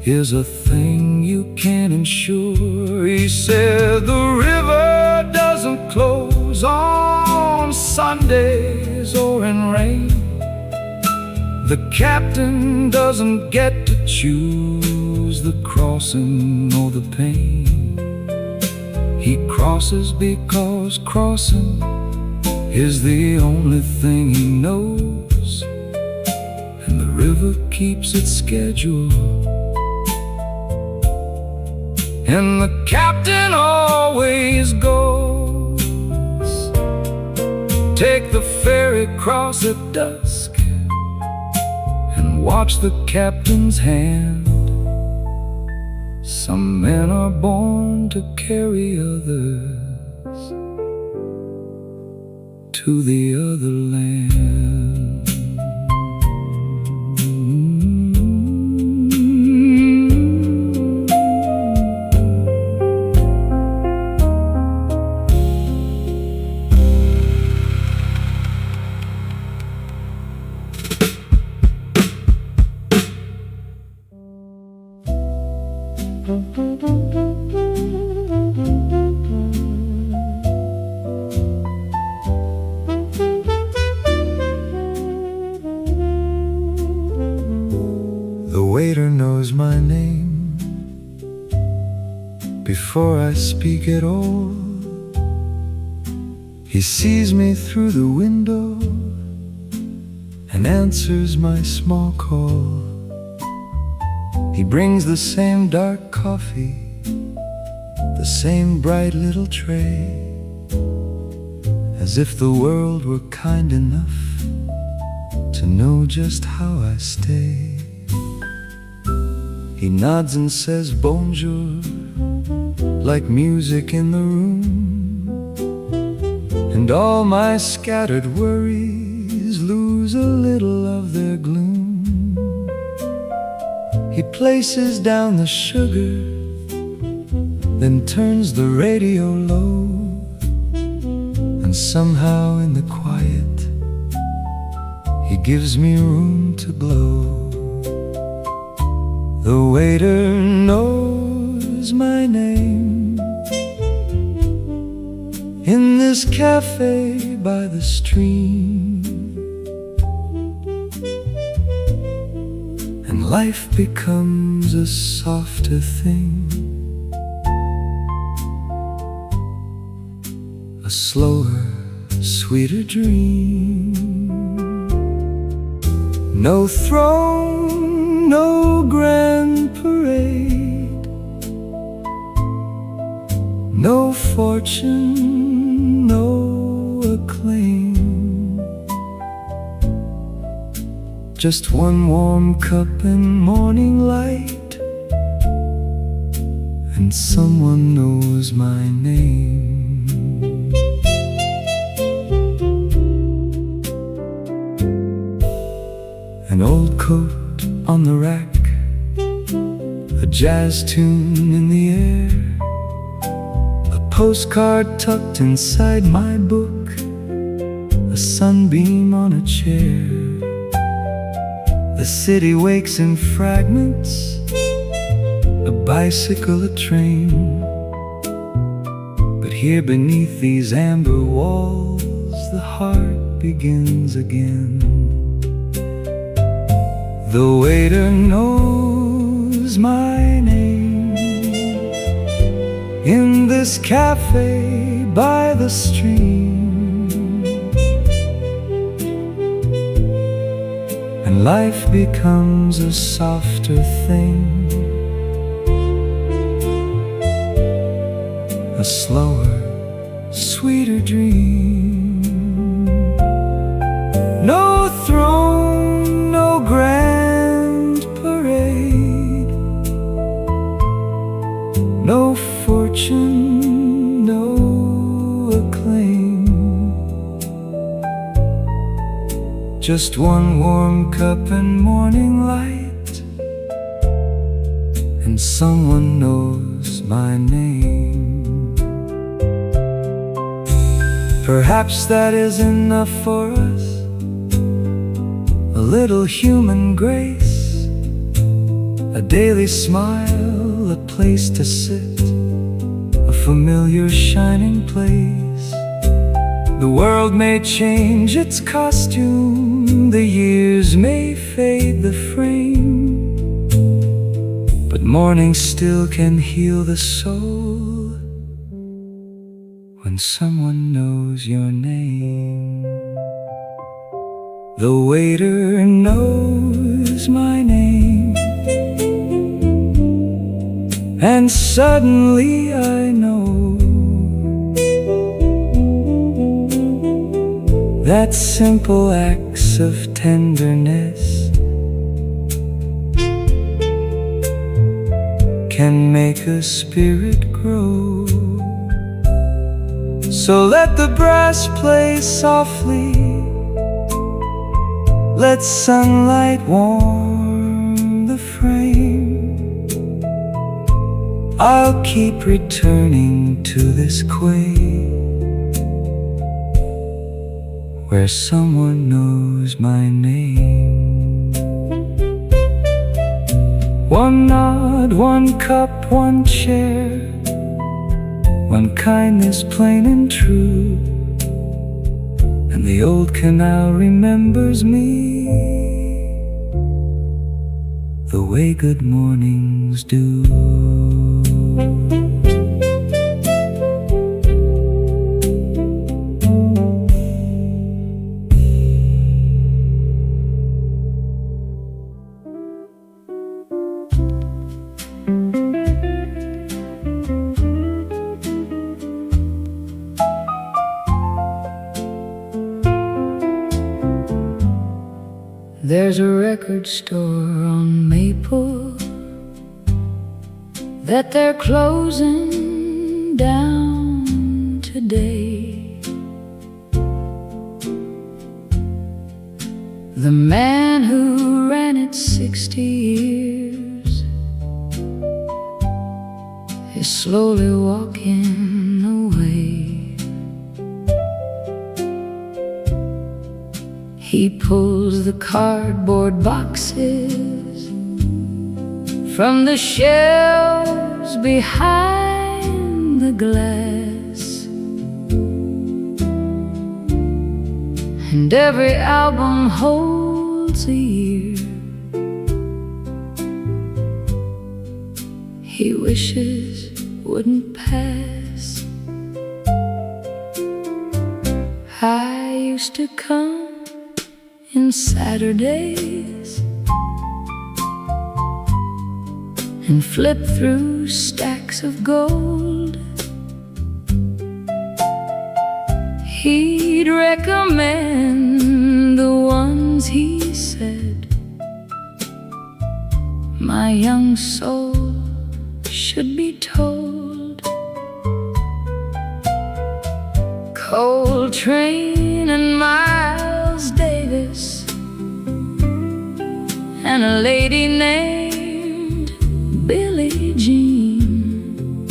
is a thing you can't insure. He said the river doesn't close on Sundays or in rain. The captain doesn't get to choose the crossing or the pain. He crosses because crossing is the only thing he knows, and the river keeps its schedule, and the captain always goes. Take the ferry cross at dusk and watch the captain's hand. Some men are born to carry others to the other land. before I speak at all. He sees me through the window and answers my small call. He brings the same dark coffee, the same bright little tray, as if the world were kind enough to know just how I stay. He nods and says bonjour, like music in the room, and all my scattered worries lose a little of their gloom. He places down the sugar, then turns the radio low, and somehow in the quiet he gives me room to glow. The waiter knows my name in this cafe by the stream, and life becomes a softer thing, a slower, sweeter dream. No throne, no grand parade, no fortune, no acclaim, just one warm cup and morning light, and someone knows my name. An old coat on the rack, a jazz tune in the air, a postcard tucked inside my book, a sunbeam on a chair. The city wakes in fragments, a bicycle, a train, but here beneath these amber walls the heart begins again. The waiter knows my name in this cafe by the stream, and life becomes a softer thing, a slower, sweeter dream. No throne, no grand parade, no fortune, no acclaim, just one warm cup and morning light, and someone knows my name. Perhaps that is enough for us, a little human grace, a daily smile, a place to sit, a familiar shining place. The world may change its costume, the years may fade the frame, but morning still can heal the soul when someone knows your name. The waiter knows my name, and suddenly I know that simple acts of tenderness can make a spirit grow. So let the brass play softly, let sunlight warm the frame. I'll keep returning to this quay where someone knows my name. One nod, one cup, one chair, one kindness plain and true, and the old canal remembers me the way good mornings do. There's a record store on Maple that they're closing down today. The man who ran it 60 years is slowly walking away. He pulls the cardboard boxes from the shelves behind the glass, and every album holds a year he wishes wouldn't pass. I used to come in Saturdays and flip through stacks of gold. He'd recommend the ones he said my young soul should be told. Coltrane and Miles Davis and a lady named Billie Jean.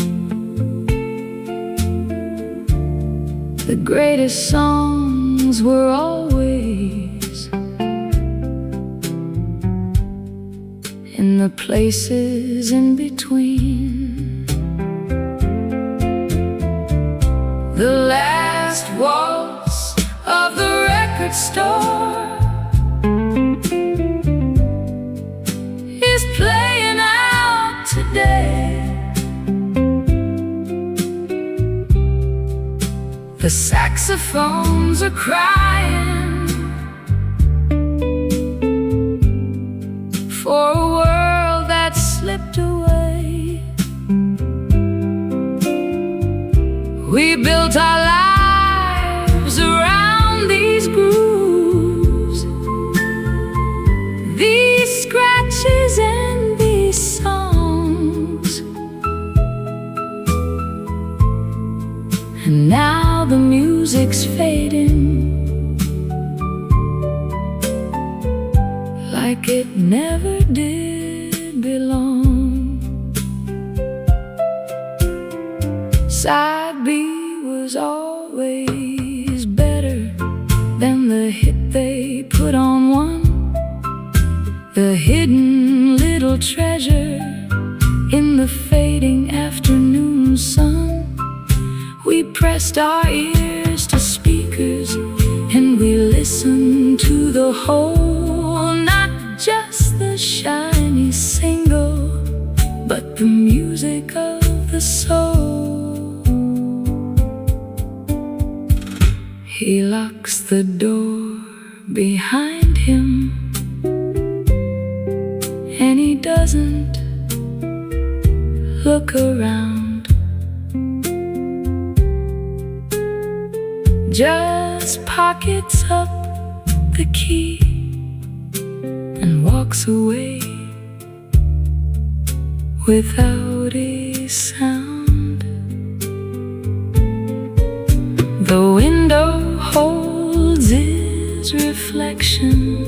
The greatest songs were always in the places in between. The last waltz of the record store is playing out today. The saxophones are crying for a world that slipped away. We built our lives around these grooves, these scratches and these songs, and now the music's fading like it never did belong. Side B was always better than the hit they put on one, the hidden little treasure in the fading afternoon sun. We pressed our ears to speakers and we listened to the whole, not just the shiny single, but the music of the soul. He locks the door behind him and he doesn't look around, just pockets up the key and walks away without a sound. The window holds his reflection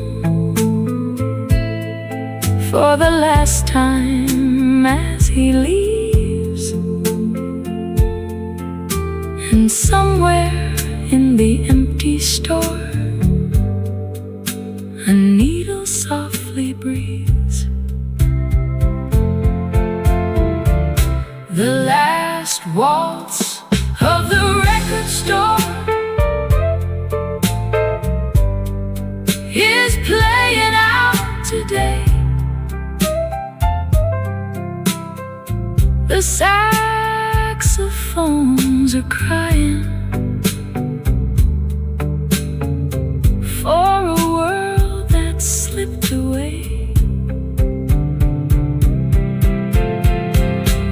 for the last time as he leaves, and somewhere in the empty store a needle softly breathes. The last waltz of the record store is playing out today. The saxophones are crying for a world that slipped away.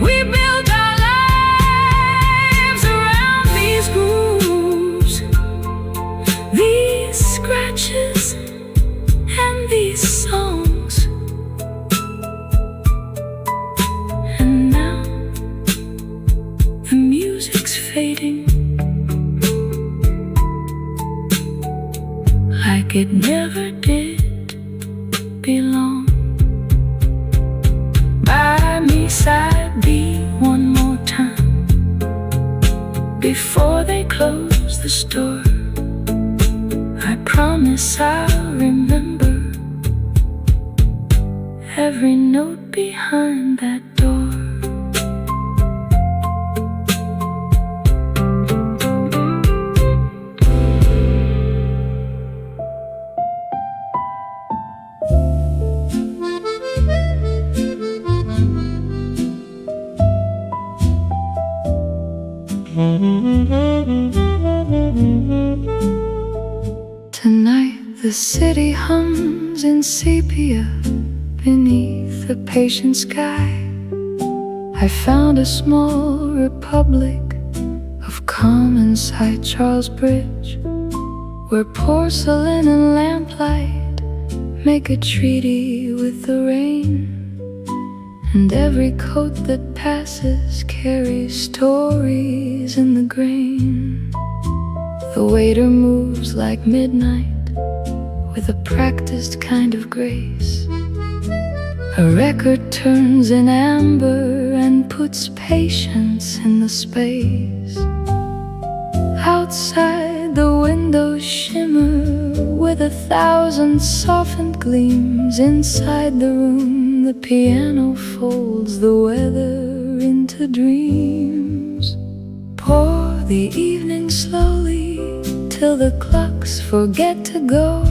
We built our lives around these grooves, these scratches and these music's fading, like it never did belong. Buy me side B one more time before they close the store. I promise I'll remember every note behind that door. Tonight the city hums in sepia beneath the patient sky. I found a small republic of calm inside Charles Bridge, where porcelain and lamplight make a treaty with the rain. And every coat that passes carries stories in the grain. The waiter moves like midnight with a practiced kind of grace. A record turns in amber and puts patience in the space. Outside the windows shimmer with 1,000 softened gleams. Inside the room the piano folds the weather into dreams. Pour the evening slowly till the clocks forget to go.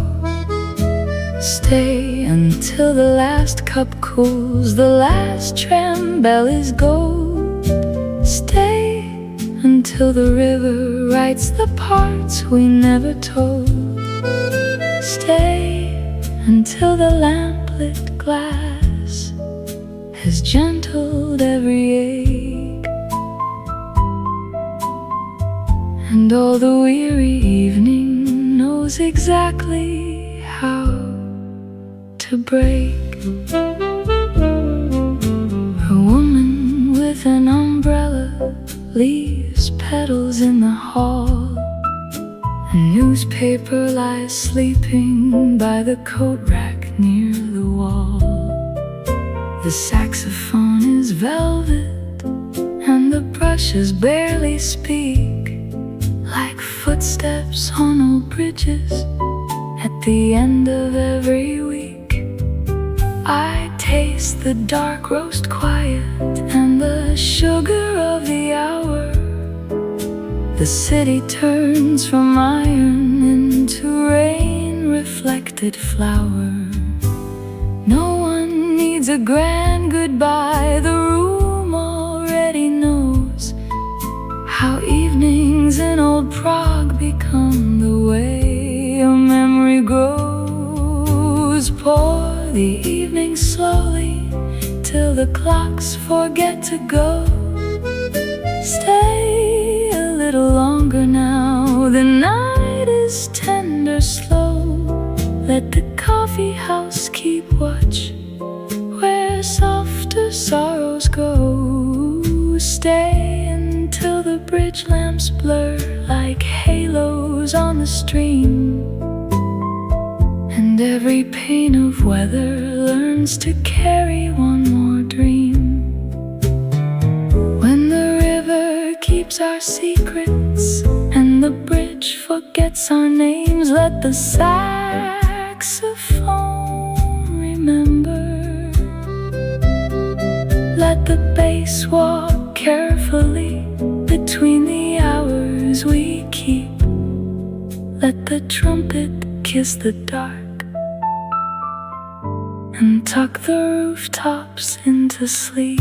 Stay until the last cup cools, the last tram bell is gold. Stay until the river writes the parts we never told. Stay until the lamplit glass has gentled every ache, and all the weary evening knows exactly how to break. A woman with an umbrella leaves petals in the hall. A newspaper lies sleeping by the coat rack near the wall. The saxophone is velvet and the brushes barely speak, like footsteps on old bridges at the end of every week. I taste the dark roast quiet and the sugar of the hour. The city turns from iron into rain-reflected flour. No one needs a grand goodbye, the room already knows how evenings in old Prague become the way a memory grows. Pour the evening slowly till the clocks forget to go. Stay a little longer now, the night is tender slow. Let the coffee house keep watch where softer sorrows go. Stay until the bridge lamps blur like halos on the stream, and every pane of weather learns to carry one more dream. When the river keeps our secrets and the bridge forgets our names, let the saxophone remember. Let the bass walk carefully between the hours we keep. Let the trumpet kiss the dark and tuck the rooftops into sleep.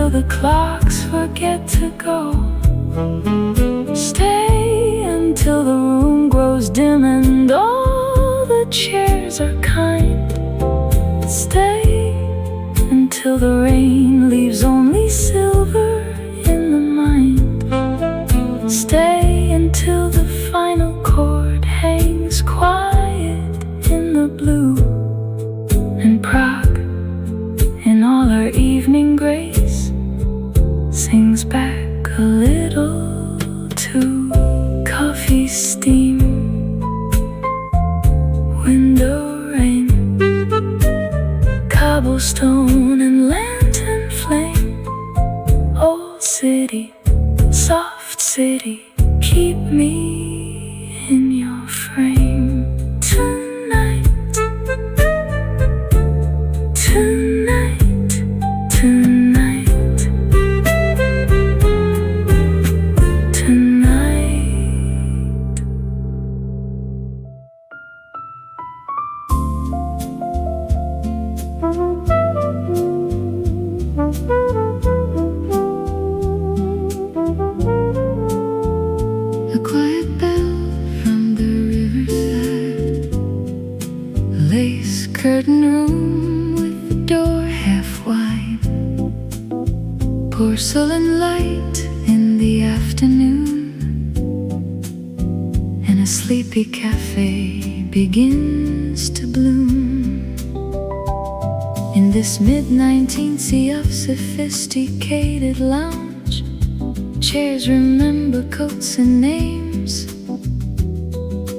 The clocks forget to go. dim and all the chairs are kind. Stay until the rain leaves only silver in the mind. Stay until the final chord hangs quiet in the blue. And Prague, in all her evening grace, sings back a little too. Coffee steam, window rain, cobblestone and lantern flame. Old city, soft city, keep me in your frame. Tonight, tonight, tonight, tonight. A quiet bell from the riverside, a lace curtain room with the door half wide, porcelain light in the afternoon, and a sleepy cafe begins to bloom. In this mid-19th sea of sophisticated lounge, chairs remember coats and names,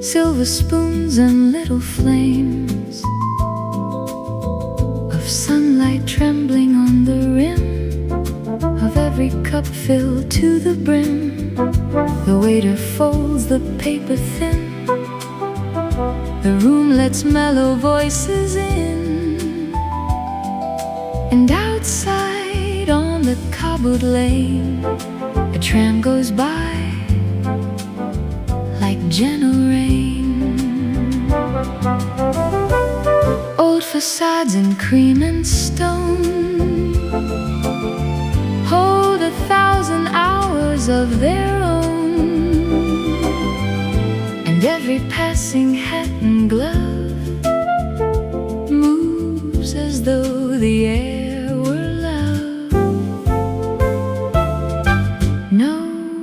silver spoons and little flames of sunlight trembling on the rim of every cup filled to the brim. The waiter folds the paper thin, the room lets mellow voices in, and outside on the cobbled lane, a tram goes by like gentle rain. Old facades in cream and stone hold 1,000 hours of their own, and every passing hat and glove moves as though the air were love. No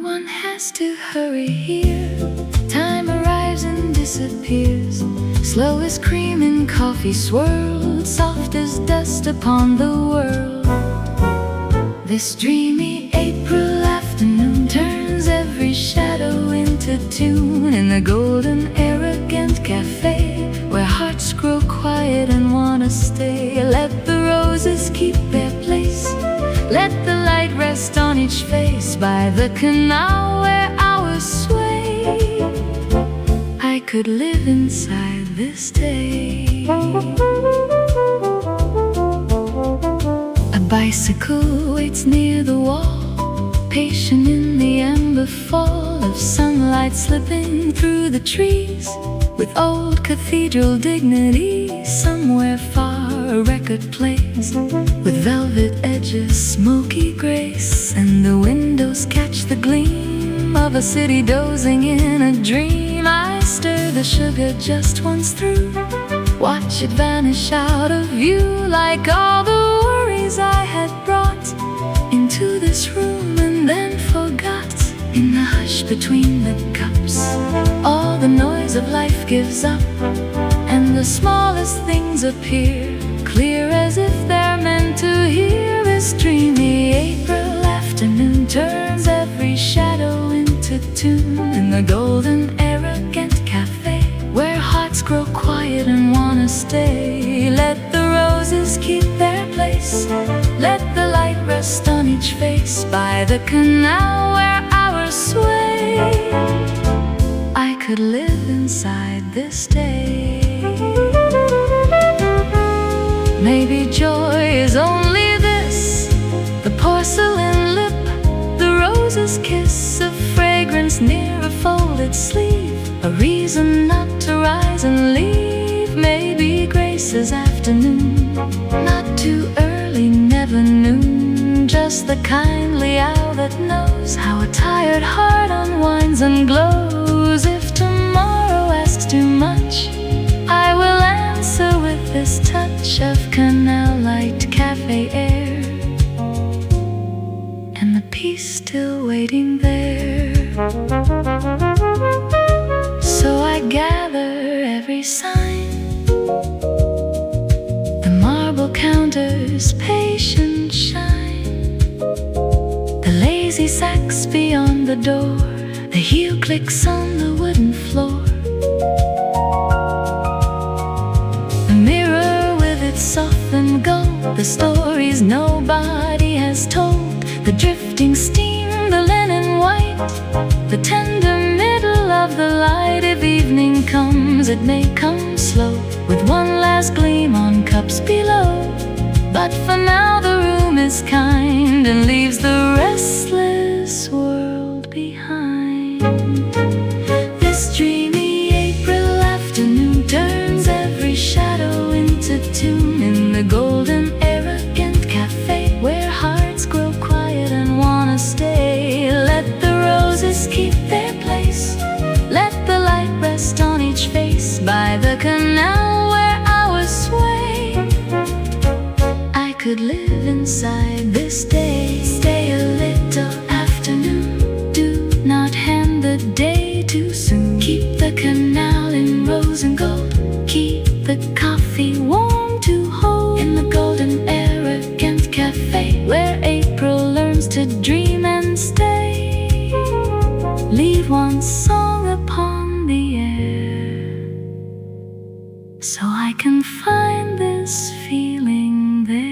one has to hurry here. Time arrives and disappears, slow as cream in coffee swirled, soft as dust upon the world. This dreamy April afternoon turns every shadow into tune in the golden, arrogant cafe, where hearts grow quiet and wanna stay. Let the roses keep their place, let the light rest on each face by the canal where hours sway. I could live inside this day. A bicycle waits near the wall, patient in the amber fall of sunlight slipping through the trees, with old cathedral dignity. Somewhere far a record plays, with velvet edges, smoky grace, and the windows catch the gleam of a city dozing in a dream. I stir the sugar just once through, watch it vanish out of view, like all the worries I had brought into this room and then forgot. In the hush between the cups, all the noise of life gives up, and the smallest things appear clear as if they're meant to hear. This dreamy April afternoon turns every shadow into tune in the golden, arrogant cafe, where hearts grow quiet and wanna stay. Let the roses keep their place, let the light rest on each face by the canal where hours sway. I could live inside this day. Maybe joy is only this, the porcelain lip, the rose's kiss, a fragrance near a folded sleeve, a reason not to rise and leave. Maybe grace is afternoon, not too early, never noon, just the kindly hour that knows how a tired heart unwinds and glows. If tomorrow as waiting there. So I gather every sign, the marble counter's patient shine, the lazy sacks beyond the door, the heel clicks on the wooden floor, the mirror with its softened gold, the stories nobody has told, the drifting steam, the linen white, the tender middle of the light. If evening comes, it may come slow, with one last gleam on cups below. But for now the room is kind and leaves the restless world behind. This dreamy April afternoon turns every shadow into tune in the golden arrogant cafe, where hearts grow quiet and wanna stay. Let the roses keep their place, let the light rest on each face, by the canal where hours sway. I could live inside this day, stay a little afternoon, do not hand the day too soon. Keep the canal in rose and gold, keep the coffee warm to hold, in the golden arrogant cafe, where April learns to dream and stay. Leave one song upon the air, so I can find this feeling there.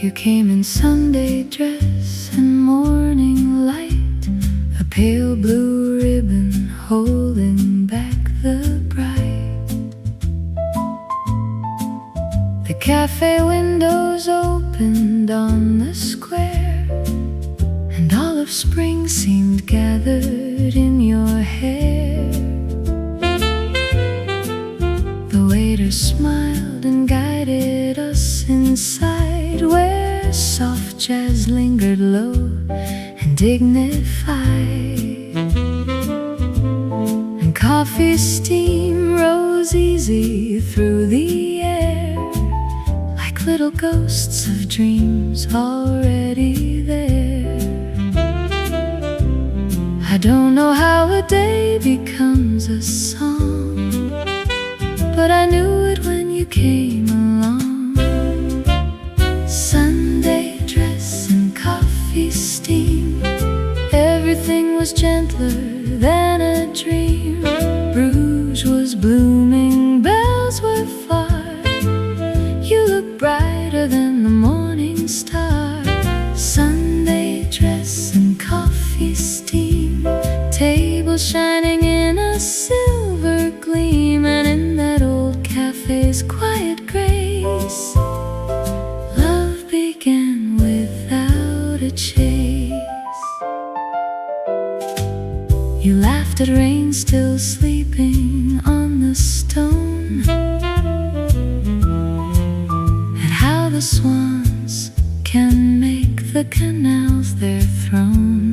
You came in Sunday dress and morning light, a pale blue ribbon holding back the bright. The cafe windows opened on the square, and all of spring seemed gathered in your hair. The waiter smiled and guided us inside, where soft jazz lingered low and dignified, and coffee steam rose easy through the air, like little ghosts of dreams already there. I don't know how a day becomes a song, but I knew it when you came along. Sunday dress and coffee steam, everything was gentler than a dream. Bruges was blooming, bells were far, you looked brighter than the morning star. Sunday dress and coffee steam, table shining in a silver gleam, and in that old cafe's quiet grace, love began without a chase. You laughed at rain still sleeping on the stone, and how the swans can make the canals their throne.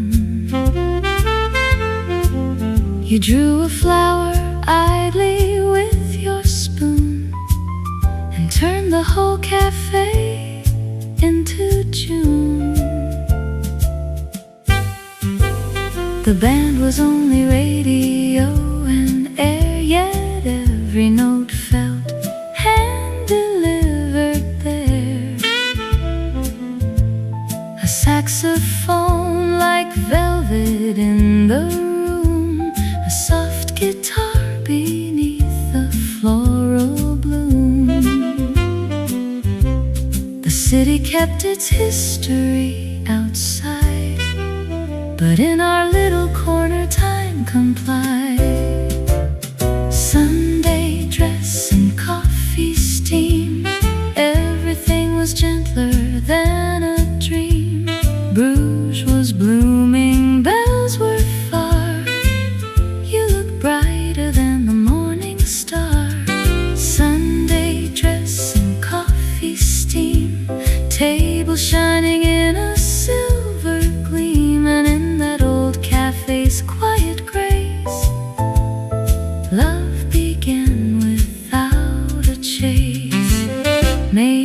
You drew a flower idly with your spoon, and turned the whole cafe into June. The band was only radio and air, yet every note felt hand-delivered there. A saxophone like velvet in the room, a soft guitar beneath the floral bloom. The city kept its history outside, but in our little corner time complied. Sunday dress and coffee steam, everything was gentler than a dream. Bruges was blooming, bells were far, you looked brighter than the morning star. Sunday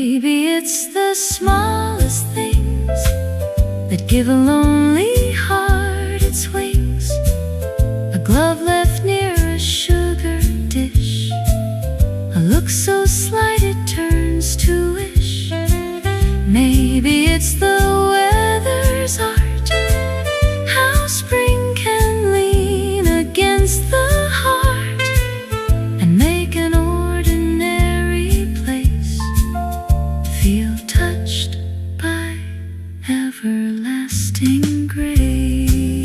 Maybe it's the smallest things that give a lonely heart its wings. A glove left near a sugar dish, a look so slight it turns to wish. Maybe it's the weather's art, how spring can lean against the heart and make an ordinary place feel touched by everlasting grace.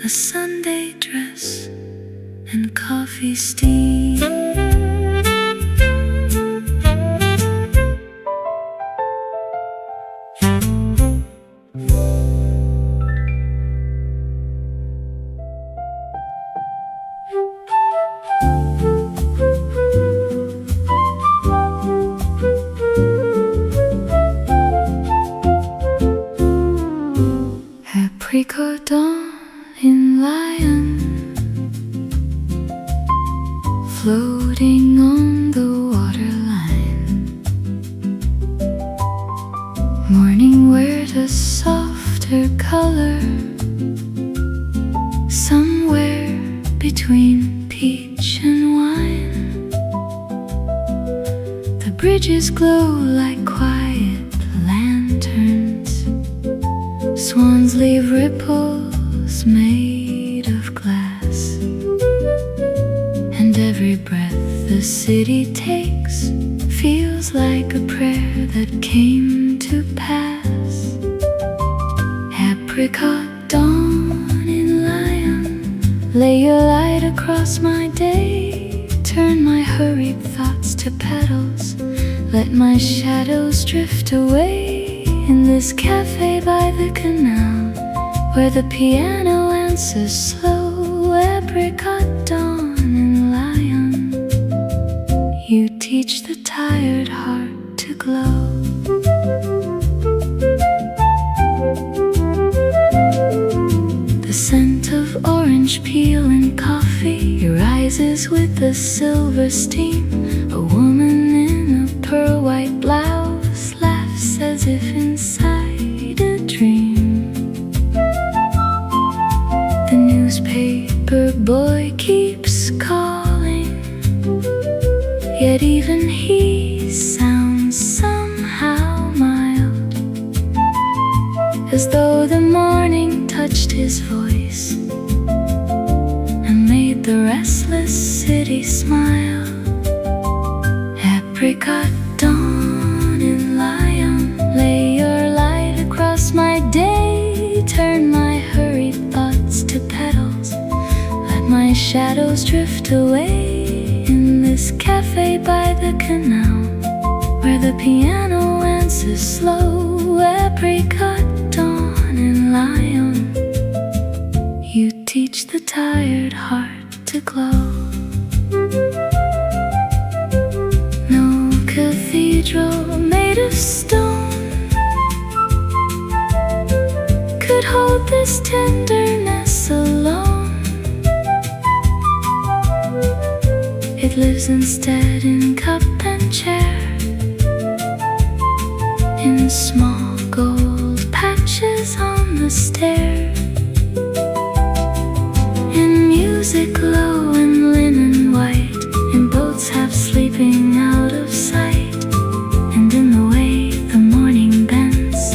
A Sunday dress and coffee steam. Apricot in Lyon, floating on the waterline. Morning wears a softer color, somewhere between peach and wine. The bridges glow like quiet lanterns, swans leave ripples made of glass, and every breath the city takes feels like a prayer that came to pass. Apricot dawn in Lyon, lay your light across my day. Turn my hurried thoughts to petals, let my shadows drift away. In this cafe by the canal, where the piano answers slow. Apricot dawn in Lyon, you teach the tired heart to glow. The scent of orange peel and coffee rises with the silver steam. A woman in a pearl white blouse laughs as if inside a dream. The newspaper boy keeps calling, yet even he sounds somehow mild, as though the morning touched his voice and made the restless city smile. Apricot dawn in Lyon, lay your light across my day. Turn my hurried thoughts to petals, let my shadows drift away. In this cafe by the canal, where the piano answers slow. Apricot dawn in Lyon, you teach the tired heart to glow. No cathedral made of stone could hold this tenderness alone. It lives instead in cup and chair, in small gold patches on the stair, in music low and linen white, in boats half sleeping out of sight, and in the way the morning bends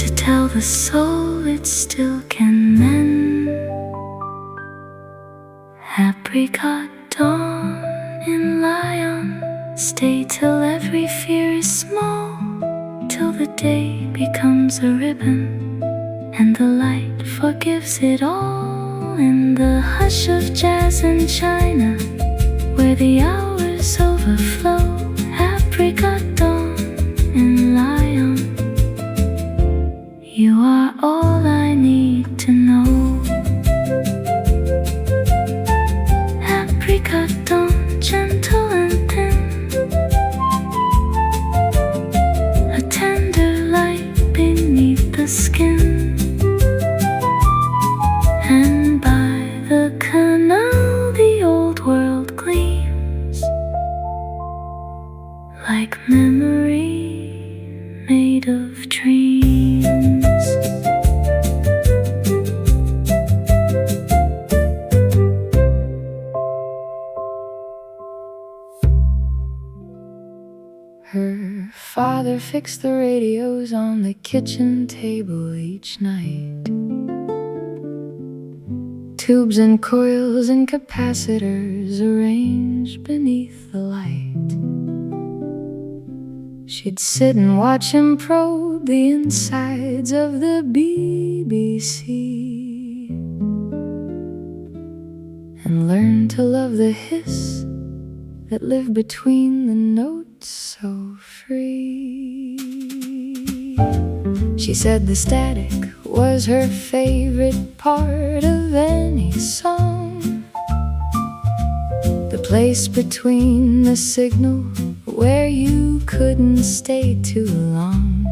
to tell the soul it still can mend. Apricot dawn in Lyon, stay till every fear is small, till the day becomes a ribbon and the light forgives it all. In the hush of jazz in China, where the hours overflow, apricot dawn in Lyon, you are all I need to know. Apricot dawn, gentle and thin, a tender light beneath the skin, and by the canal the old world gleams, like memory made of dreams. Her father fixed the radios on the kitchen table each night. Tubes and coils and capacitors arranged beneath the light. She'd sit and watch him probe the insides of the BBC and learn to love the hiss that lived between the notes so free. She said the static was her favorite part of any song, the place between the signal where you couldn't stay too long,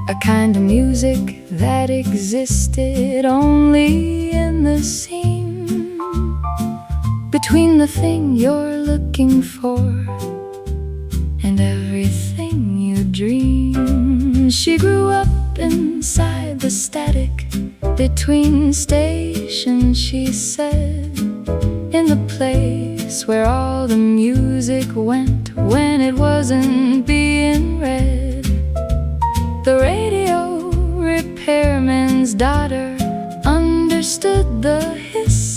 a kind of music that existed only in the seam between the thing you're looking for and everything you dream. She grew up inside the static between stations, she said, in the place where all the music went when it wasn't being read. The radio repairman's daughter understood the hiss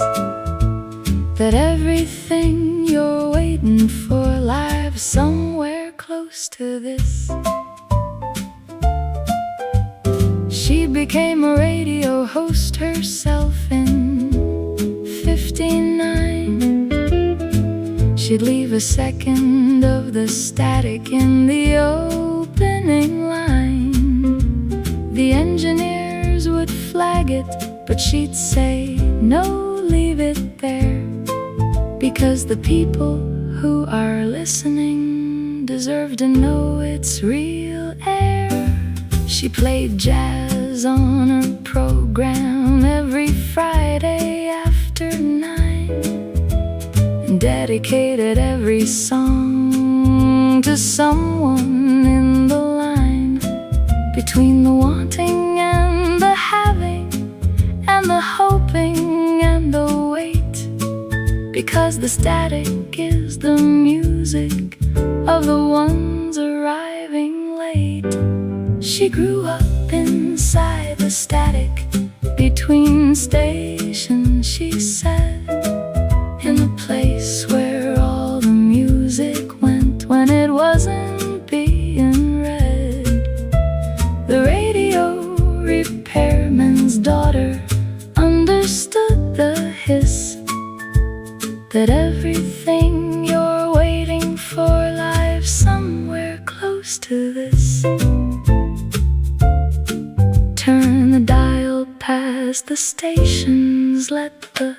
that everything you're waiting for lives somewhere close to this. She became a radio host herself in '59. She'd leave a second of the static in the opening line. The engineers would flag it, but she'd say, no, leave it there, because the people who are listening deserve to know it's real air. She played jazz on her program every Friday after 9 and dedicated every song to someone in the line between the wanting and the having and the hoping and the wait, because the static is the music of the ones arriving late. She grew up inside the static between stations, she said, in the place where all the music went when it wasn't being read. The radio repairman's daughter understood the hiss that everything you're waiting for lies somewhere close to this. Turn the dial past the stations, let the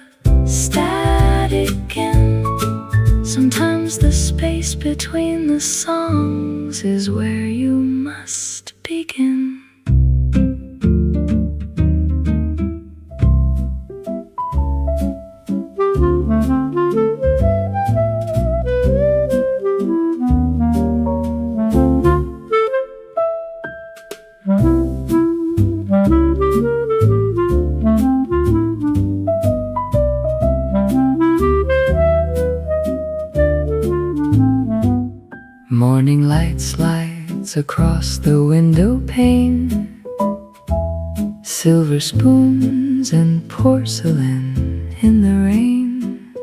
static in. Sometimes the space between the songs is where you must begin. Morning light slides across the window pane, silver spoons and porcelain in the rain.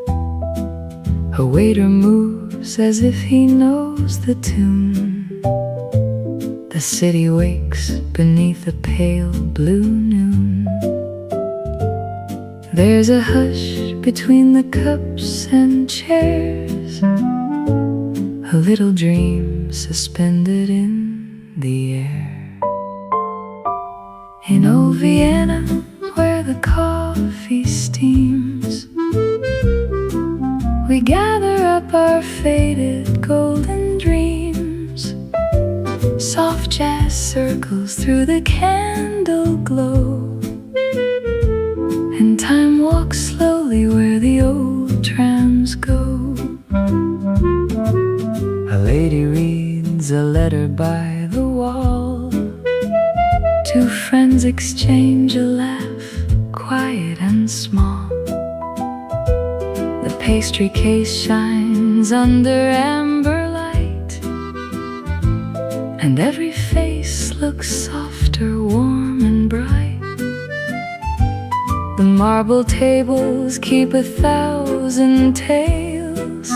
A waiter moves as if he knows the tune. The city wakes beneath a pale blue noon. There's a hush between the cups and chairs, a little dream suspended in the air. In old Vienna, where the coffee steams, we gather up our faded golden dreams. Soft jazz circles through the candle glow, and time walks slowly where the old trams go. A lady reads a letter by the wall. Two friends exchange a laugh, quiet and small. The pastry case shines under amber light, and every face looks softer, warm and bright. The marble tables keep 1,000 tales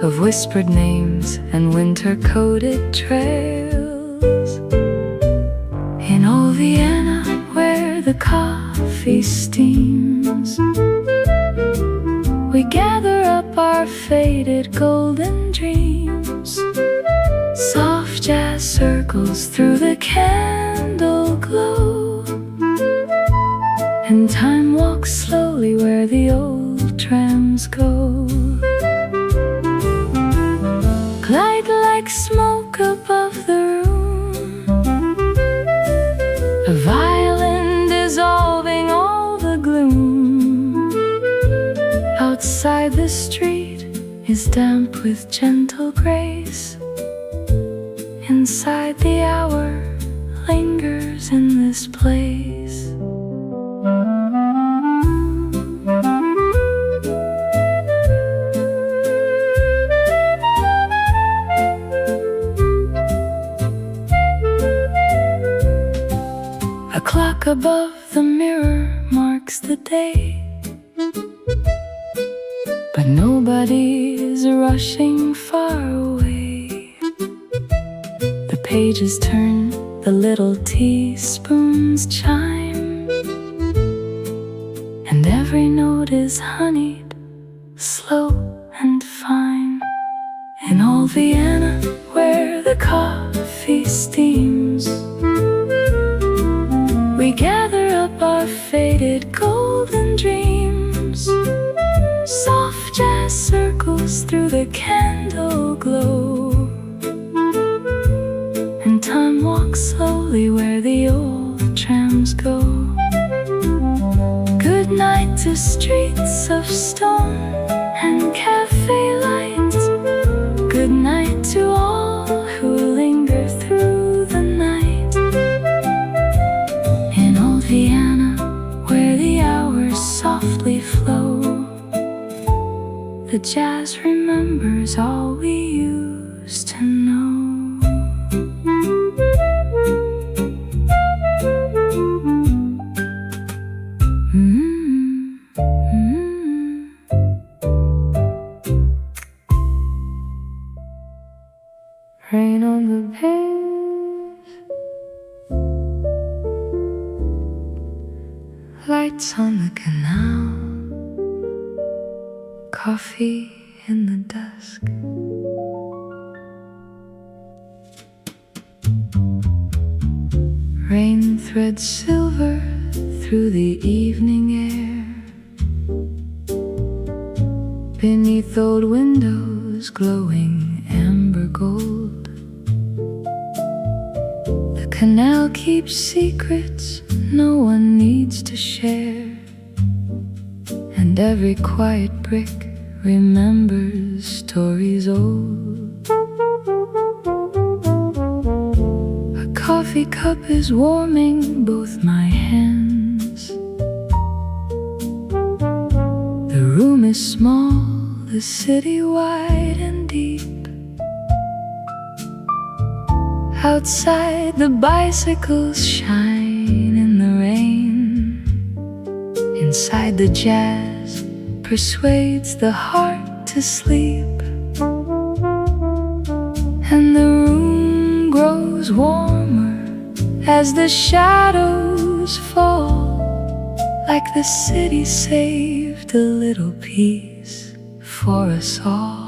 of whispered names and winter-coated trails. In old Vienna, where the coffee steams, we gather up our faded golden dreams. Soft jazz circles through the candle glow, and time walks slowly where the old trams go. Glide like smoke above the room, a violin dissolving all the gloom. Outside the street is damp with gentle grace. Inside the hour lingers in this place. A clock above the mirror marks the day, but nobody is rushing far away. The pages turn, the little teaspoons chime, and every note is honeyed, slow and fine. In old Vienna, where the coffee steams, we gather up our faded golden dreams. Soft jazz circles through the candle glow, and time walks slowly where the old trams go. Good night to streets of stone and cafe lights. Good night to all who linger through the night. In old Vienna, where the hours softly flow, the jazz remembers all we used to know. Rain on the panes, lights on the canal, coffee in the dusk. Rain threads silver through the evening air. Beneath old windows glowing amber gold. The canal keeps secrets no one needs to share, and every quiet brick remembers stories old. A coffee cup is warming both my hands. The room is small, the city wide and deep, Outside the bicycles shine in the rain. Inside the jazz persuades the heart to sleep. And the room grows warmer as the shadows fall, like the city saved a little peace for us all.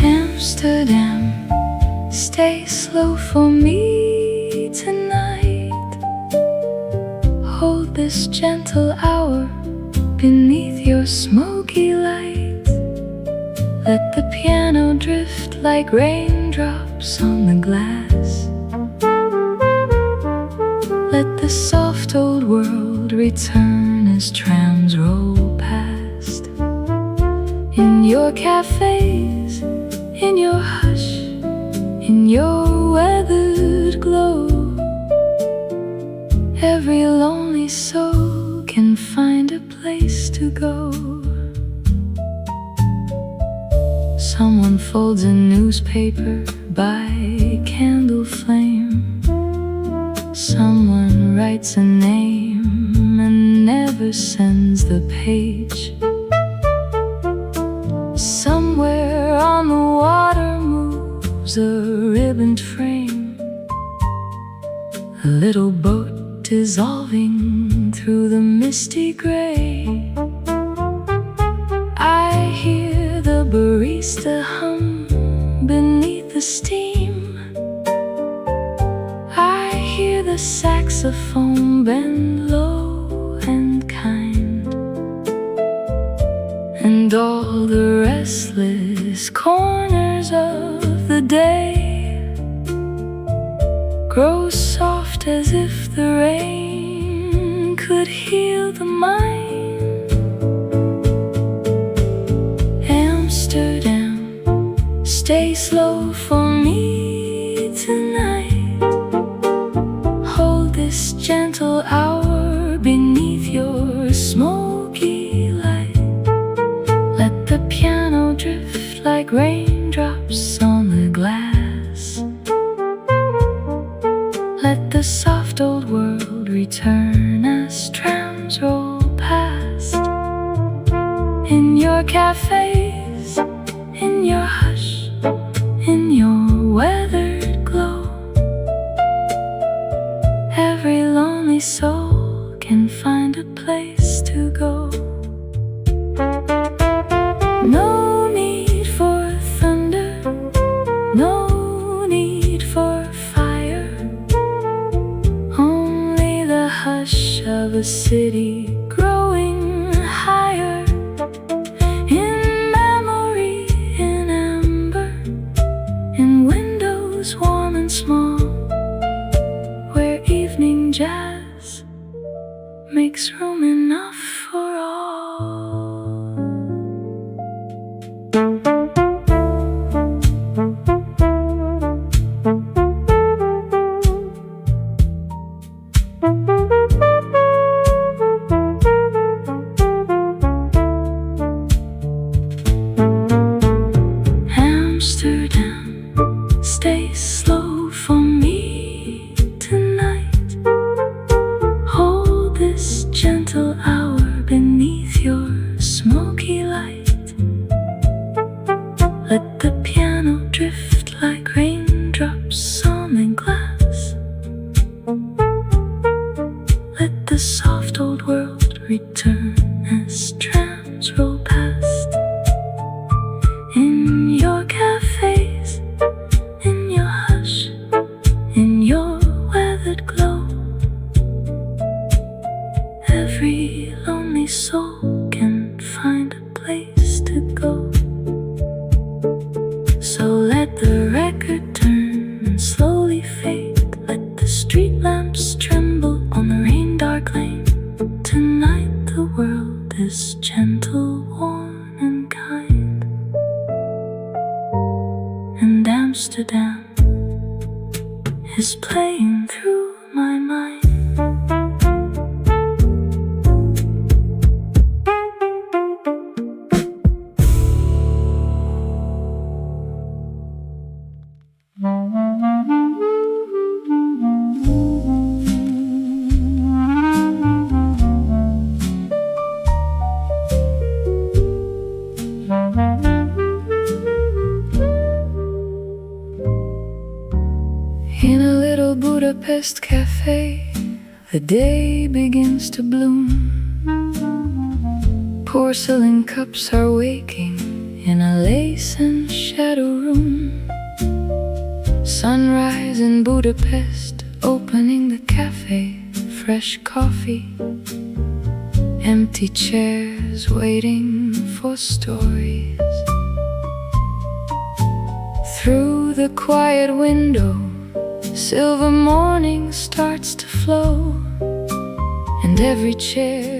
Amsterdam, stay slow for me tonight. Hold this gentle hour beneath your smoky light. Let the piano drift like raindrops on the glass. Let the soft old world return as trams roll past. In your cafes, in your hush, in your weathered glow, every lonely soul can find a place to go. Someone folds a newspaper by candle flame. Someone writes a name and never sends the page. Somewhere on the water moves a ribboned frame, a little boat dissolving through the misty gray. I hear the barista hum beneath the steam. I hear the saxophone bend low and kind, and all the restless corners of the day grow soft as if the rain could heal the mind. Amsterdam, stay slow for me tonight. Hold this gentle hour beneath your smoky light. Let the piano drift like raindrops on the glass. Let the soft old world return as trams roll past. In your cafes, in your hush, in your weathered glow, every lonely soul can find a place to go. No need for thunder, no need for fire, only the hush of a city growing higher. In memory, in amber, in windows warm and small, where evening jazz makes room enough for all. Amsterdam, stay slow for me tonight. Hold this gentle hour beneath your smoky light. Let the piano drift like raindrops on the glass. Let the soft old world return as trams roll past. In your cafes, in your hush, in your weathered glow, every lonely soul can find a place to go. So let the record turn and slowly fade. Let the street lamps tremble on the rain-dark lane. Tonight the world is gentle, warm and kind, and Amsterdam is playing through my mind. Budapest Café, the day begins to bloom. Porcelain cups are waking in a lace and shadow room. Sunrise in Budapest, opening the cafe, fresh coffee, empty chairs waiting for stories. Through the quiet window, silver morning starts to flow, and every chair